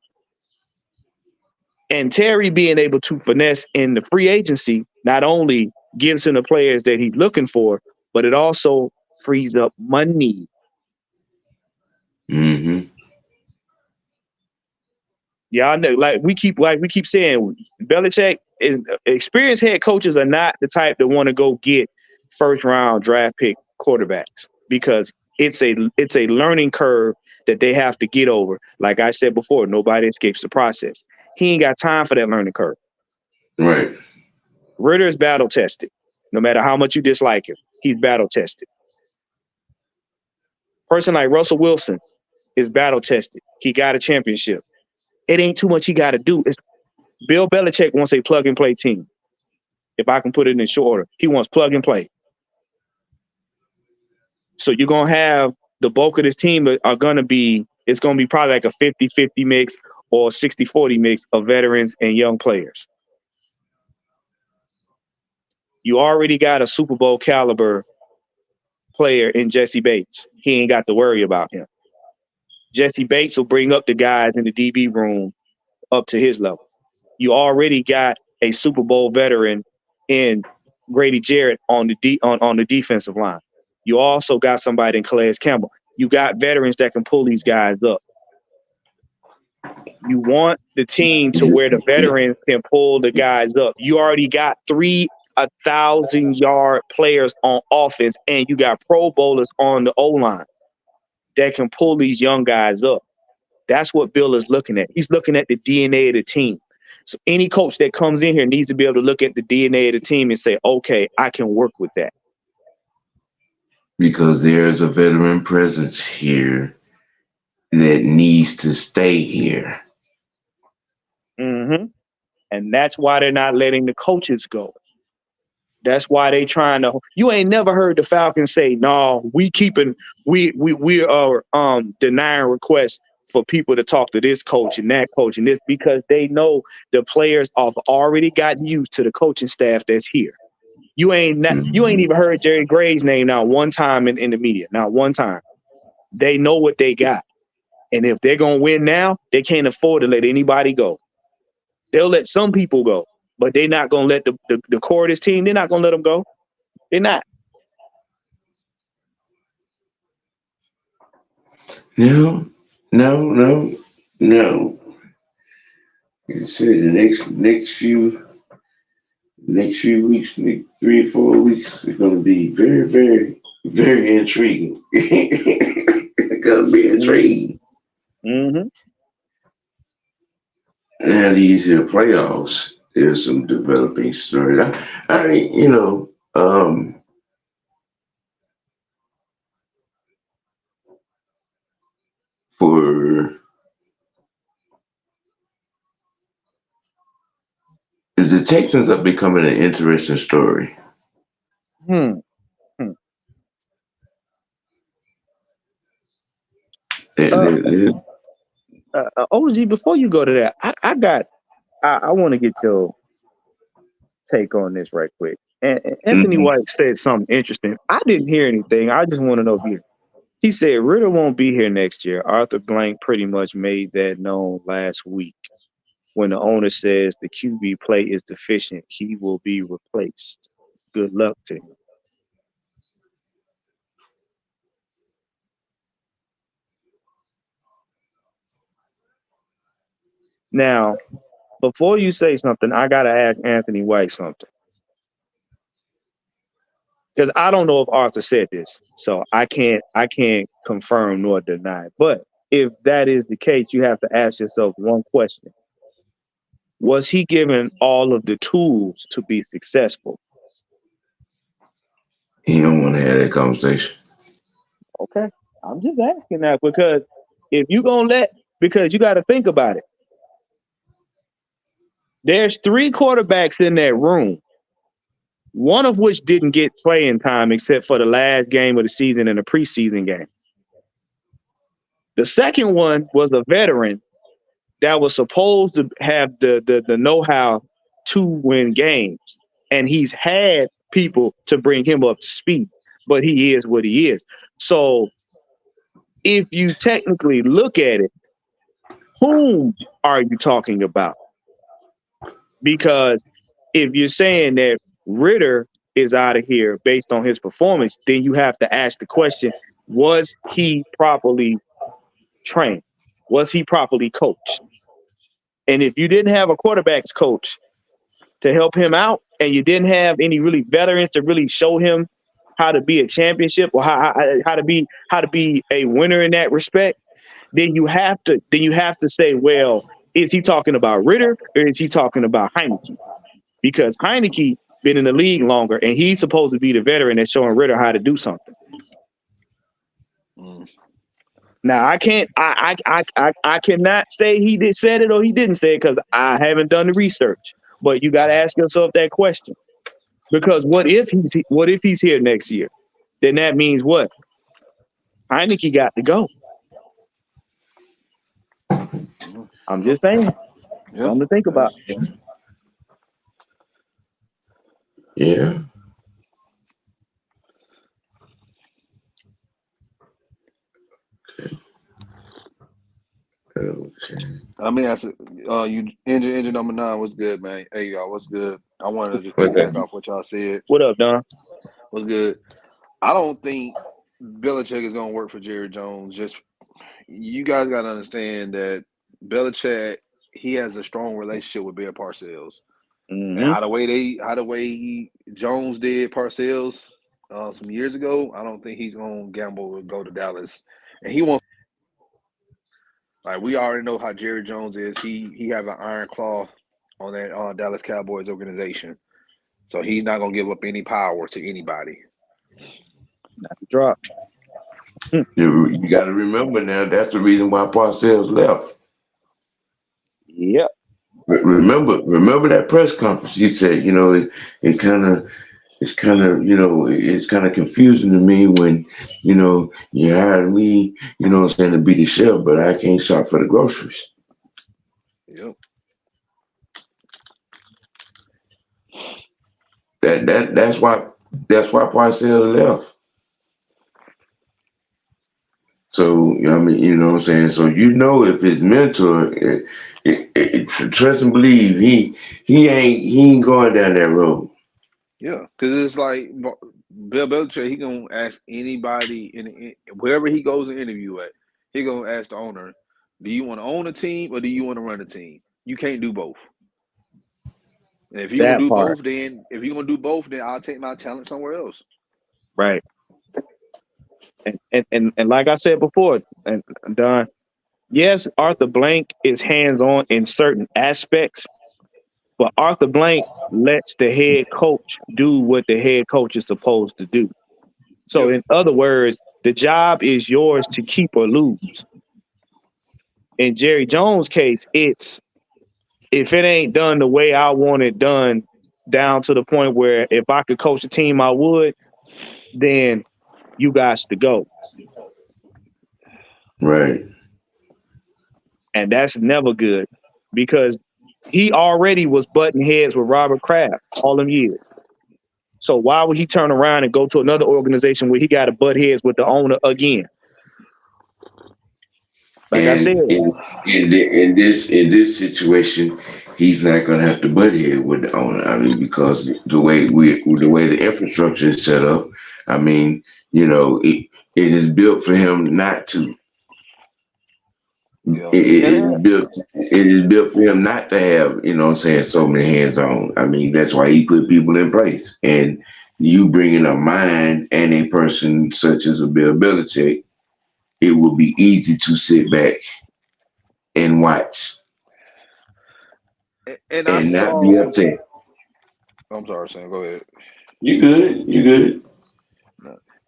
and Terry being able to finesse in the free agency not only gives him the players that he's looking for, but it also frees up money. Mm-hmm. Y'all know, like we keep saying, Belichick is experienced head coaches are not the type that want to go get first round draft pick quarterbacks, because it's a learning curve that they have to get over. Like I said before, nobody escapes the process. He ain't got time for that learning curve. Right. Ritter is battle tested. No matter how much you dislike him, he's battle tested. Person like Russell Wilson is battle tested. He got a championship. It ain't too much he got to do. Bill Belichick wants a plug and play team. If I can put it in short order, he wants plug and play. So you're going to have the bulk of this team are going to be, it's going to be probably like a 50-50 mix or 60-40 mix of veterans and young players. You already got a Super Bowl caliber player in Jesse Bates. He ain't got to worry about him. Jesse Bates will bring up the guys in the DB room up to his level. You already got a Super Bowl veteran in Grady Jarrett on on the defensive line. You also got somebody in Calais Campbell. You got veterans that can pull these guys up. You want the team to where the veterans can pull the guys up. You already got 1,000-yard players on offense, and you got Pro Bowlers on the O-line that can pull these young guys up. That's what Bill is looking at. He's looking at the DNA of the team. So any coach that comes in here needs to be able to look at the DNA of the team and say, okay, I can work with that. Because there's a veteran presence here that needs to stay here. Mm-hmm. And that's why they're not letting the coaches go. That's why they trying to. You ain't never heard the Falcons say, "No, we are denying requests for people to talk to this coach and that coach and this," because they know the players have already gotten used to the coaching staff that's here. You ain't even heard Jerry Gray's name now one time in the media. Not one time. They know what they got, and if they're gonna win now, they can't afford to let anybody go. They'll let some people go, but they're not gonna let the core of this team. They're not gonna let them go. They're not. No, no. You said the next few weeks, next 3 or 4 weeks, is going to be very, very, very intriguing. It's going to be intriguing. Mm-hmm. Now these here playoffs, there's some developing stories. I mean, for the Texans are becoming an interesting story. Hmm. They- Uh, they- they- OG, before you go to that, I want to get your take on this right quick. And Anthony mhm. White said something interesting. I didn't hear anything. I just want to know if you. He said Ritter won't be here next year. Arthur Blank pretty much made that known last week. When the owner says the QB play is deficient, he will be replaced. Good luck to him. Now, before you say something, I gotta ask Anthony White something, because I don't know if Arthur said this, so I can't confirm nor deny. But if that is the case, you have to ask yourself one question: was he given all of the tools to be successful? He don't want to have that conversation. Okay, I'm just asking that, because if you gonna let, because you got to think about it. There's 3 quarterbacks in that room, one of which didn't get playing time except for the last game of the season and the preseason game. The second one was a veteran that was supposed to have the know-how to win games. And he's had people to bring him up to speed, but he is what he is. So if you technically look at it, whom are you talking about? Because if you're saying that Ritter is out of here based on his performance, then you have to ask the question, was he properly trained? Was he properly coached? And if you didn't have a quarterback's coach to help him out, and you didn't have any really veterans to really show him how to be a championship or how to be a winner in that respect, then you have to say, well, is he talking about Ritter or is he talking about Heineke? Because Heineke been in the league longer, and he's supposed to be the veteran that's showing Ritter how to do something. Now I cannot say he said it or he didn't say it because I haven't done the research. But you got to ask yourself that question, because what if he's here next year? Then that means what? Heineke got to go. I'm just saying. Something to think about. Yeah. Okay. I mean, you engine number 9. What's good, man? Hey, y'all, what's good? I wanted to piggyback off what y'all said. What up, Don? What's good? I don't think Belichick is going to work for Jerry Jones. Just you guys got to understand that Belichick, he has a strong relationship with Bill Parcells. Mm-hmm. And how the way Jones did Parcells some years ago, I don't think he's going to gamble and go to Dallas. And he won't. Like, we already know how Jerry Jones is. He have an iron claw on that Dallas Cowboys organization. So he's not going to give up any power to anybody. Not to drop. You got to remember now, that's the reason why Parcells left. Yep. Remember that press conference. He said, it's kind of confusing to me when, you hired me, to be the chef, but I can't shop for the groceries. Yep. That's why Parcells left. So, what I'm saying? So, if his mentor, trust and believe, he ain't going down that road. Yeah, because it's like Bill Belichick, he going to ask anybody, wherever he goes to interview at, he going to ask the owner, do you want to own a team or do you want to run a team? You can't do both. And if you're going to do both, then I'll take my talent somewhere else. Right. And like I said before, and Don, yes, Arthur Blank is hands-on in certain aspects, but Arthur Blank lets the head coach do what the head coach is supposed to do. So in other words, the job is yours to keep or lose. In Jerry Jones' case, it's if it ain't done the way I want it done, down to the point where if I could coach a team, I would, then you guys to go. Right. And that's never good because he already was butting heads with Robert Kraft all them years. So why would he turn around and go to another organization where he got to butt heads with the owner again? Like I said, in this situation, he's not going to have to butt head with the owner. I mean, because the way the infrastructure is set up, I mean, it is built for him not to. Yeah. It is built for him not to have, so many hands on. I mean, that's why he put people in place. And you bring in a mind and a person such as a Bill Belichick, it will be easy to sit back and watch and not be upset. I'm sorry, Sam. Go ahead. You good.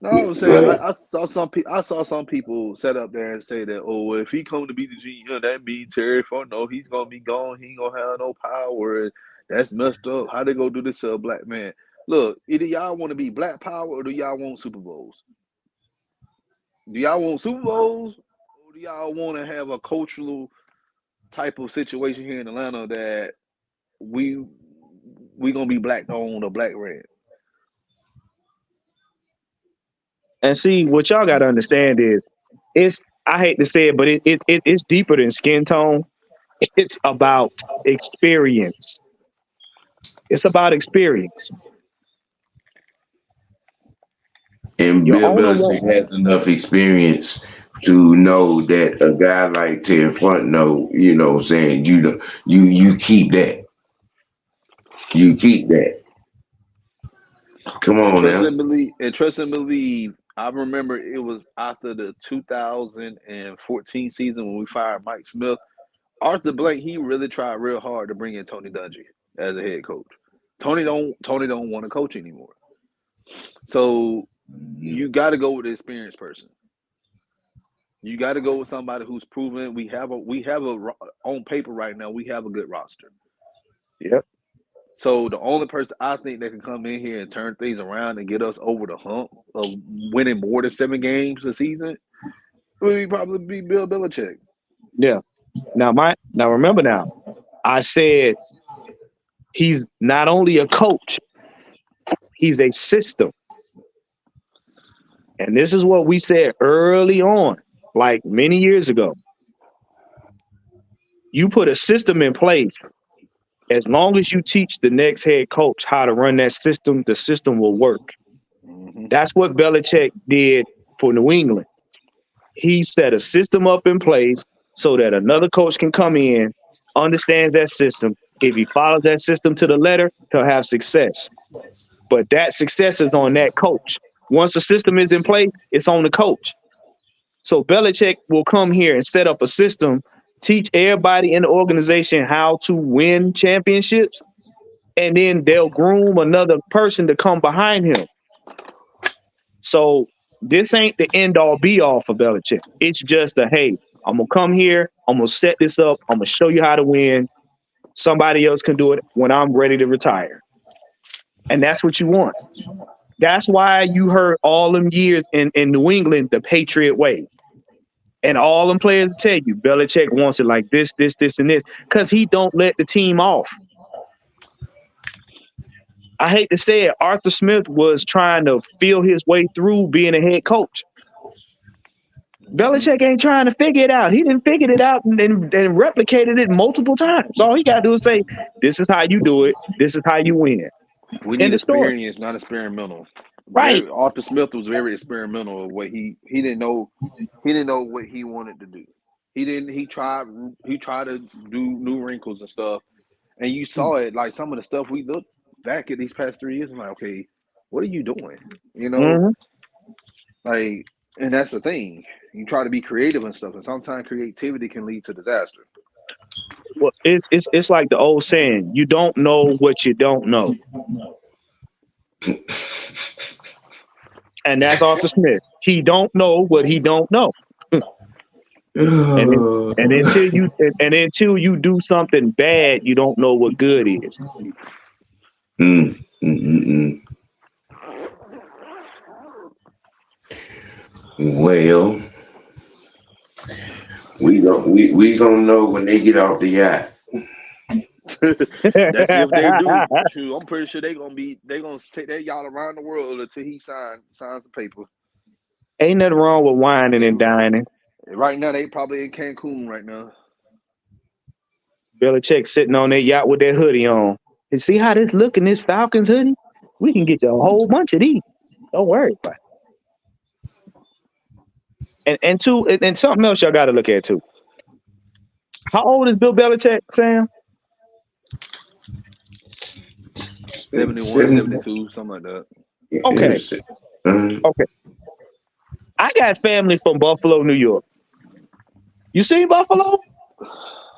No, I was saying I saw some people set up there and say that, oh, if he come to be the GM, that means Terry Fontenot, he's gonna be gone. He ain't gonna have no power. That's messed up. How they gonna do this to a black man? Look, either y'all want to be black power or do y'all want Super Bowls? Do y'all want Super Bowls or do y'all want to have a cultural type of situation here in Atlanta that we gonna be black owned or black ran? And see, what y'all got to understand is, I hate to say it, but it's deeper than skin tone. It's about experience. It's about experience. And Your Bill owner Belichick won't. has enough experience to know that a guy like Ted Fontenot, what I'm saying, you keep that. You keep that. Come And on trust now. and believe. And trust and believe. I remember it was after the 2014 season when we fired Mike Smith. Arthur Blank, he really tried real hard to bring in Tony Dungy as a head coach. Tony don't want to coach anymore. So you got to go with the experienced person. You got to go with somebody who's proven. We have a on paper right now. We have a good roster. Yep. So the only person I think that can come in here and turn things around and get us over the hump of winning more than 7 games a season would probably be Bill Belichick. Yeah. Now remember now, I said he's not only a coach, he's a system. And this is what we said early on, like many years ago. You put a system in place. As long as you teach the next head coach how to run that system, the system will work. Mm-hmm. That's what Belichick did for New England. He set a system up in place so that another coach can come in, understands that system. If he follows that system to the letter, he'll have success. But that success is on that coach. Once the system is in place, it's on the coach. So Belichick will come here and set up a system, teach everybody in the organization how to win championships, and then they'll groom another person to come behind him. So this ain't the end all be all for Belichick. It's just a, hey, I'm gonna come here, I'm gonna set this up, I'm gonna show you how to win. Somebody else can do it when I'm ready to retire. And that's what you want. That's why you heard all them years in New England, the Patriot way. And all them players tell you, Belichick wants it like this, and this, because he don't let the team off. I hate to say it, Arthur Smith was trying to feel his way through being a head coach. Belichick ain't trying to figure it out. He didn't figure it out and replicated it multiple times. All he got to do is say, this is how you do it. This is how you win. We End need of story. experience, not experimental. Right. Arthur Smith was very experimental. What he didn't know what he wanted to do. He tried to do new wrinkles and stuff, and you saw it. Like some of the stuff we looked back at these past 3 years, I'm like, okay, what are you doing? Like, and that's the thing. You try to be creative and stuff, and sometimes creativity can lead to disaster. Well, it's like the old saying, you don't know what you don't know. And that's Arthur Smith. He don't know what he don't know. and until you do something bad, you don't know what good is. Well, we gonna know when they get off the yacht. That's if they do. Shoot, I'm pretty sure they gonna take that yacht around the world until he signs the paper. Ain't nothing wrong with whining and dining. Right now, they probably in Cancun right now. Belichick sitting on that yacht with that hoodie on. And see how this look in this Falcons hoodie? We can get you a whole bunch of these. Don't worry about it. And something else y'all got to look at too. How old is Bill Belichick, Sam? 71, 72, something like that. Okay. Okay. I got family from Buffalo, New York. You see Buffalo?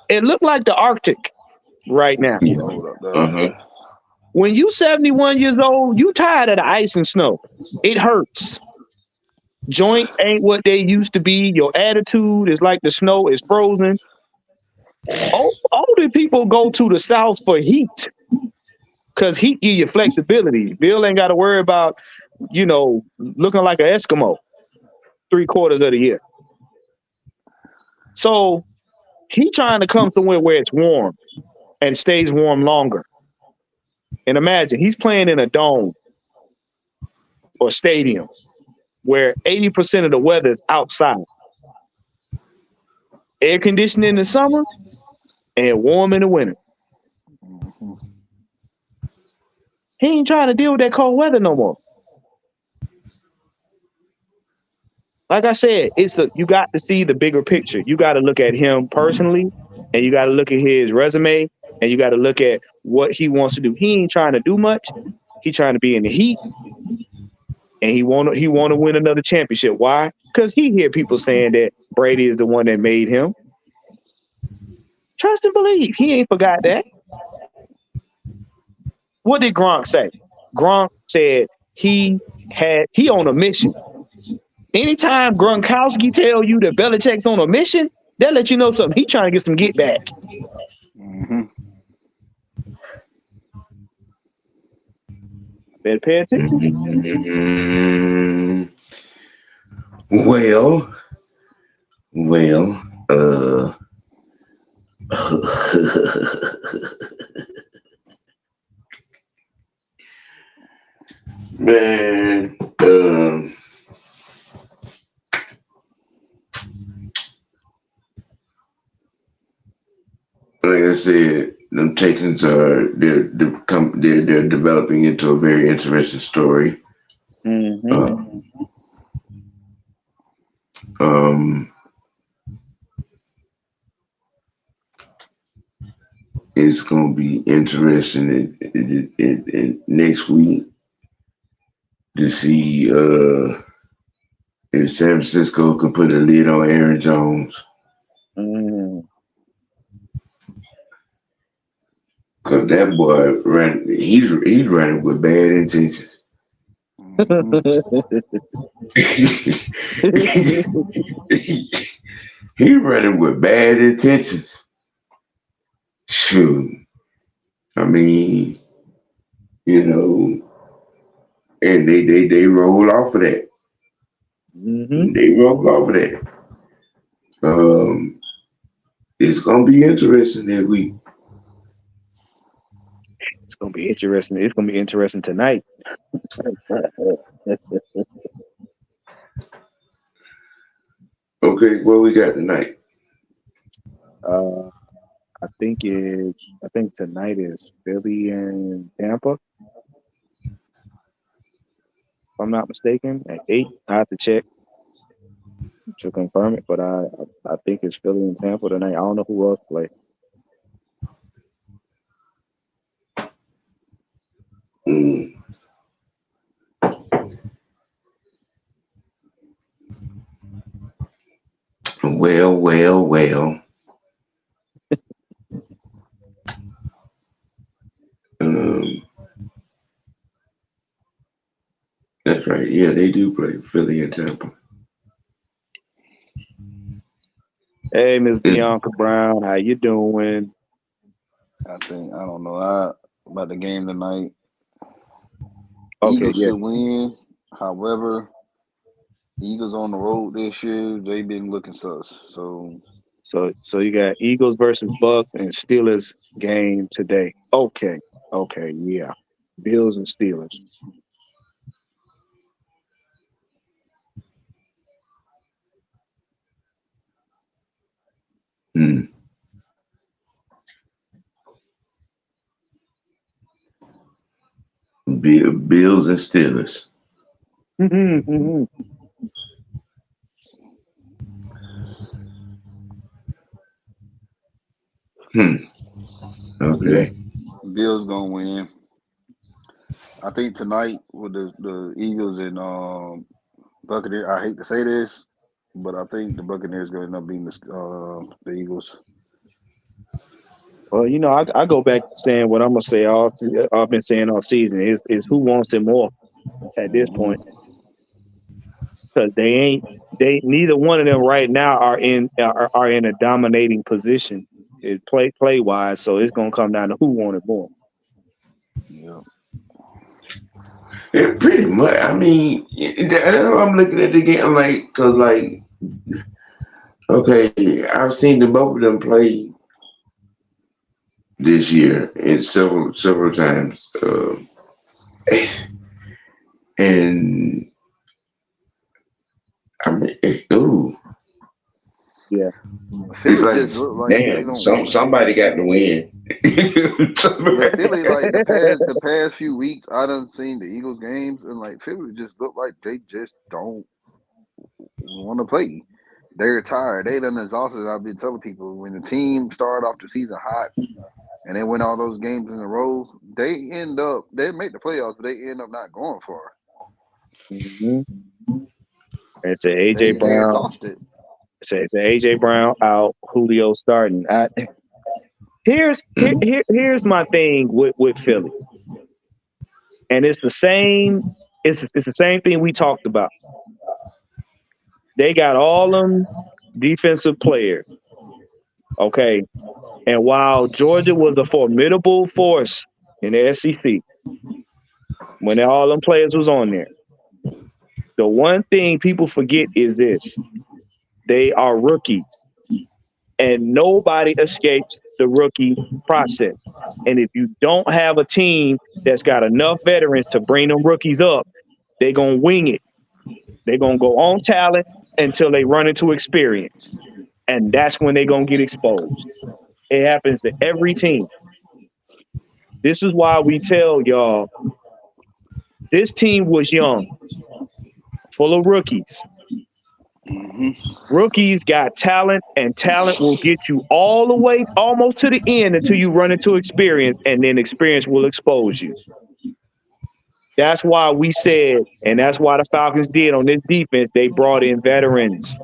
It looked like the Arctic right now. When you 71 years old, you tired of the ice and snow. It hurts. Joints ain't what they used to be. Your attitude is like the snow is frozen. Older people go to the South for heat because heat give you flexibility. Bill ain't got to worry about, looking like an Eskimo 3/4 of the year. So he trying to come somewhere where it's warm and stays warm longer. And imagine he's playing in a dome or stadium where 80% of the weather is outside. Air conditioning in the summer and warm in the winter. He ain't trying to deal with that cold weather no more. Like I said, you got to see the bigger picture. You got to look at him personally, and you got to look at his resume, and you got to look at what he wants to do. He ain't trying to do much. He trying to be in the heat, and he want to win another championship. Why? Because he hear people saying that Brady is the one that made him. Trust and believe. He ain't forgot that. What did Gronk say? Gronk said he on a mission. Anytime Gronkowski tell you that Belichick's on a mission, that let you know something. He trying to get some get back. Mm-hmm. Better pay attention. Well, man, like I said, them Texans they're developing into a very interesting story. Mm-hmm. It's gonna be interesting in next week to see if San Francisco can put a lid on Aaron Jones. Cause that boy he's running with bad intentions. He running with bad intentions. Shoot. I mean, and they roll off of that. Mm-hmm. They roll off of that. It's gonna be interesting that week. It's gonna be interesting. It's gonna be interesting tonight. Okay, what we got tonight? I think tonight is Philly and Tampa. If I'm not mistaken, at 8. I have to check to confirm it, but I think it's Philly and Tampa tonight. I don't know who else play. Mm. Well. Um, that's right. Yeah, they do play Philly and Tampa. Hey, Miss Bianca Brown, how you doing? I don't know about the game tonight. Okay, Eagles yeah. should win. However, Eagles on the road this year, they've been looking sus. So you got Eagles versus Bucks and Steelers game today. Okay, yeah. Bills and Steelers. Hmm. Bills and Steelers. Okay. Yeah, Bills gonna win. I think tonight with the Eagles and Buccaneers. I hate to say this, but I think the Buccaneers gonna end up beating the Eagles. Well, I go back to saying what I'm gonna say I've been saying all season is who wants it more at this point. because neither one of them right now are in a dominating position, play wise. So it's gonna come down to who wanted more. Yeah. Yeah, pretty much. I mean, I'm looking at the game like, cause like, okay, I've seen the both of them play this year and several times, and I mean, ooh, Yeah. it's Philly just look like, like they damn, don't win. somebody got to win. Yeah, Philly like the past few weeks I done seen the Eagles games and like Philly just look like they just don't want to play. They're tired. They done exhausted. I've been telling people when the team started off the season hot and they win all those games in a row, they make the playoffs, but they end up not going far. Mm-hmm. It's a AJ They Brown. exhausted. It's a AJ Brown out. Julio starting. Here's my thing with Philly, and it's the same. It's the same thing we talked about. They got all them defensive players, okay. And while Georgia was a formidable force in the SEC, when all them players was on there, the one thing people forget is this: they are rookies, and nobody escapes the rookie process. And if you don't have a team that's got enough veterans to bring them rookies up, they're gonna wing it. They're gonna go on talent until they run into experience, and that's when they're gonna get exposed. It happens to every team. This is why we tell y'all this team was young, full of rookies. Mm-hmm. Rookies got talent, and talent will get you all the way almost to the end until you run into experience, and then experience will expose you. That's why we said, and that's why the Falcons did on this defense, they brought in veterans.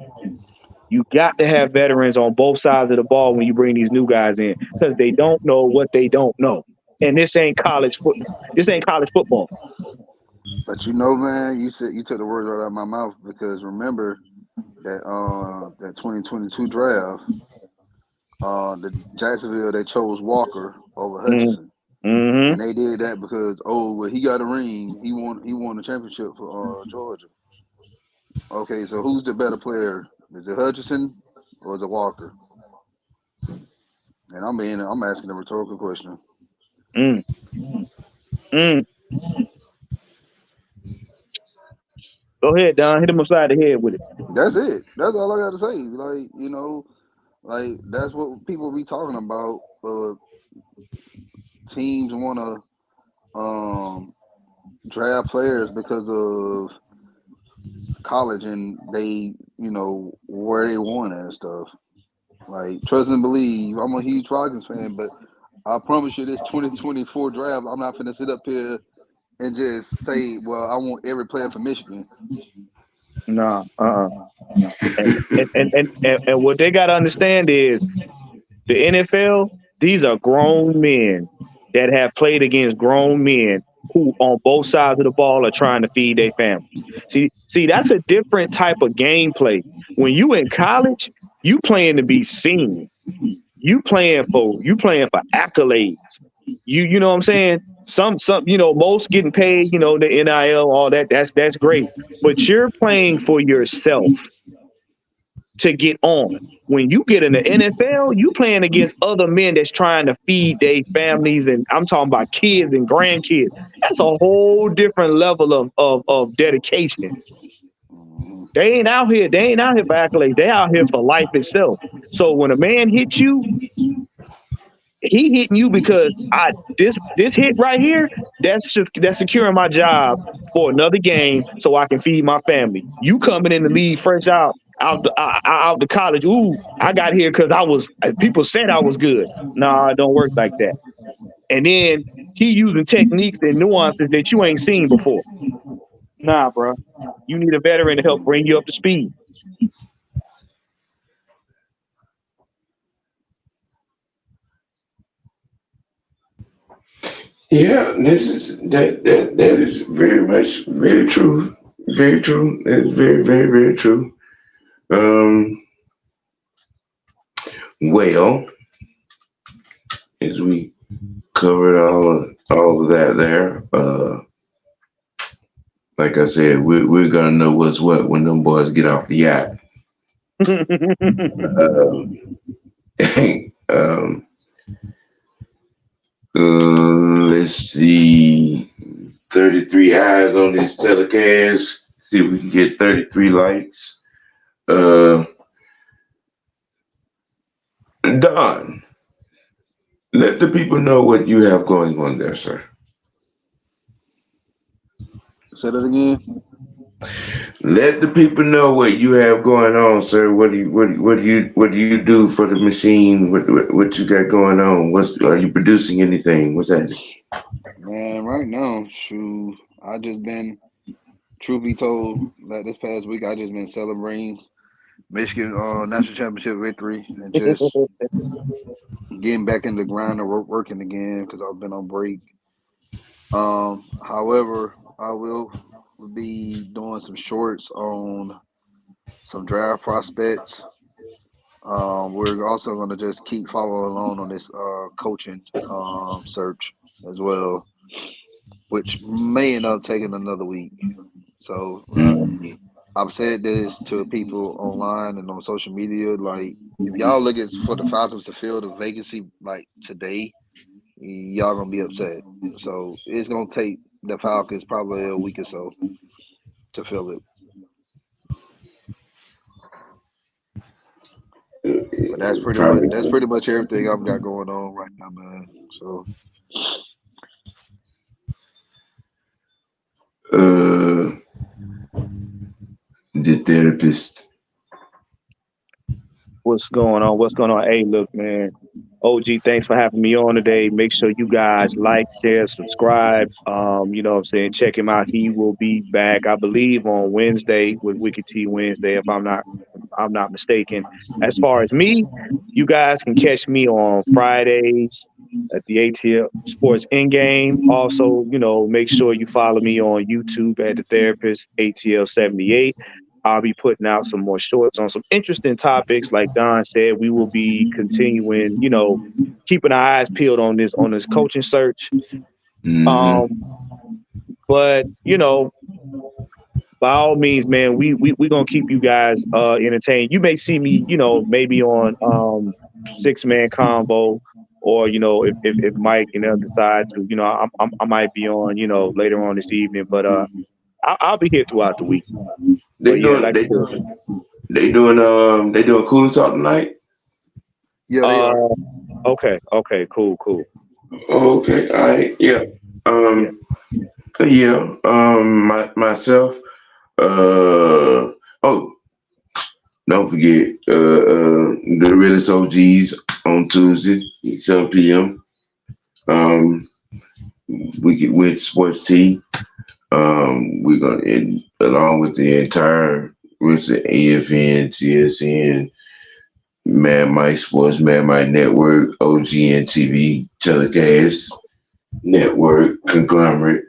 You got to have veterans on both sides of the ball when you bring these new guys in, because they don't know what they don't know. And this ain't college football. This ain't college football. But man, you took the words right out of my mouth because remember that 2022 draft, the Jacksonville they chose Walker over Hutchinson. Mm-hmm. And they did that because he got a ring. He won the championship for Georgia. Okay, so who's the better player? Is it Hutchinson or is it Walker? And I'm asking a rhetorical question. Mm. Mm. Go ahead, Don. Hit him upside the head with it. That's it. That's all I got to say. Like that's what people be talking about. Teams want to draft players because of college and they, where they won and stuff. Like, trust and believe, I'm a huge Falcons fan, but I promise you this 2024 draft, I'm not going to sit up here and just say, well, I want every player from Michigan. Nah, and what they got to understand is the NFL, these are grown men that have played against grown men who on both sides of the ball are trying to feed their families. See, that's a different type of gameplay. When you in college, you playing to be seen. You playing for accolades. You know what I'm saying? Some most getting paid, the NIL, all that. That's great. But you're playing for yourself to get on. When you get in the NFL, you playing against other men that's trying to feed their families, and I'm talking about kids and grandkids. That's a whole different level of dedication. They ain't out here for accolades. They out here for life itself. So when a man hits you, he hitting you because this hit right here, that's securing my job for another game so I can feed my family. You coming in the league fresh out the college. Ooh, I got here because people said I was good. Nah, it don't work like that. And then he using techniques and nuances that you ain't seen before. Nah, bro. You need a veteran to help bring you up to speed. Yeah, that is very much very true. very true. It's very, very, very true. Um, well, as we covered all of that there, like I said, we're gonna know what's what when them boys get off the yacht. Um, um, let's see, 33 eyes on this telecast. See if we can get 33 likes. Uh, Don, let the people know what you have going on there, sir. Say that again. Let the people know what you have going on, sir. What do you do for the machine? What you got going on? What's are you producing anything? What's that? Man, right now, shoot, I just been, truth be told, like this past week, I just been celebrating Michigan national championship victory and just getting back in the grind of working again because I've been on break. However, I will be doing some shorts on some draft prospects. We're also going to just keep following along on this coaching search as well, which may end up taking another week. So Mm, I've said this to people online and on social media. Like, if y'all looking for the Falcons to fill the vacancy like today, y'all gonna be upset. So it's gonna take the Falcons probably a week or so to fill it. But Probably. that's pretty much everything I've got going on right now, man. So Uh, the therapist. What's going on? What's going on? Hey, look, man. OG, thanks for having me on today. Make sure you guys like, share, subscribe. You know what I'm saying? Check him out. He will be back, I believe, on Wednesday with Wicked T Wednesday, if I'm not mistaken. As far as me, you guys can catch me on Fridays at the ATL Sports In Game. Also, you know, make sure you follow me on YouTube at the Therapist ATL 78. I'll be putting out some more shorts on some interesting topics. Like Don said, we will be continuing, you know, keeping our eyes peeled on this coaching search. Mm-hmm. Um, but you know, by all means, man, we gonna keep you guys entertained. You may see me, you know, maybe on 6 Man Combo, or you know, if Mike you know decide to, you know, I might be on, you know, later on this evening. But I'll be here throughout the week. They But yeah, doing like I they said, they doing cooling talk tonight. yeah, they are. uh, okay, cool. Okay, all right, yeah. Yeah. Um, yeah. Myself. Uh, oh, don't forget the realest OGs on Tuesday, 7 p.m. Um, we get with Sports T. We're gonna along with the entire with the AFN, TSN, Mad Mike Sports, Mad Mike Network, OGN TV, Telecast Network, Conglomerate,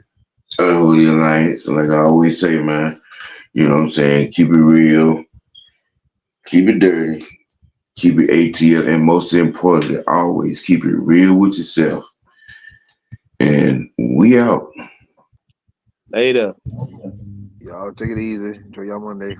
Unholy Alliance. Like I always say, man, you know what I'm saying? Keep it real, keep it dirty, keep it ATL, and most importantly, always keep it real with yourself. And we out. Later. Y'all take it easy. Enjoy y'all Monday.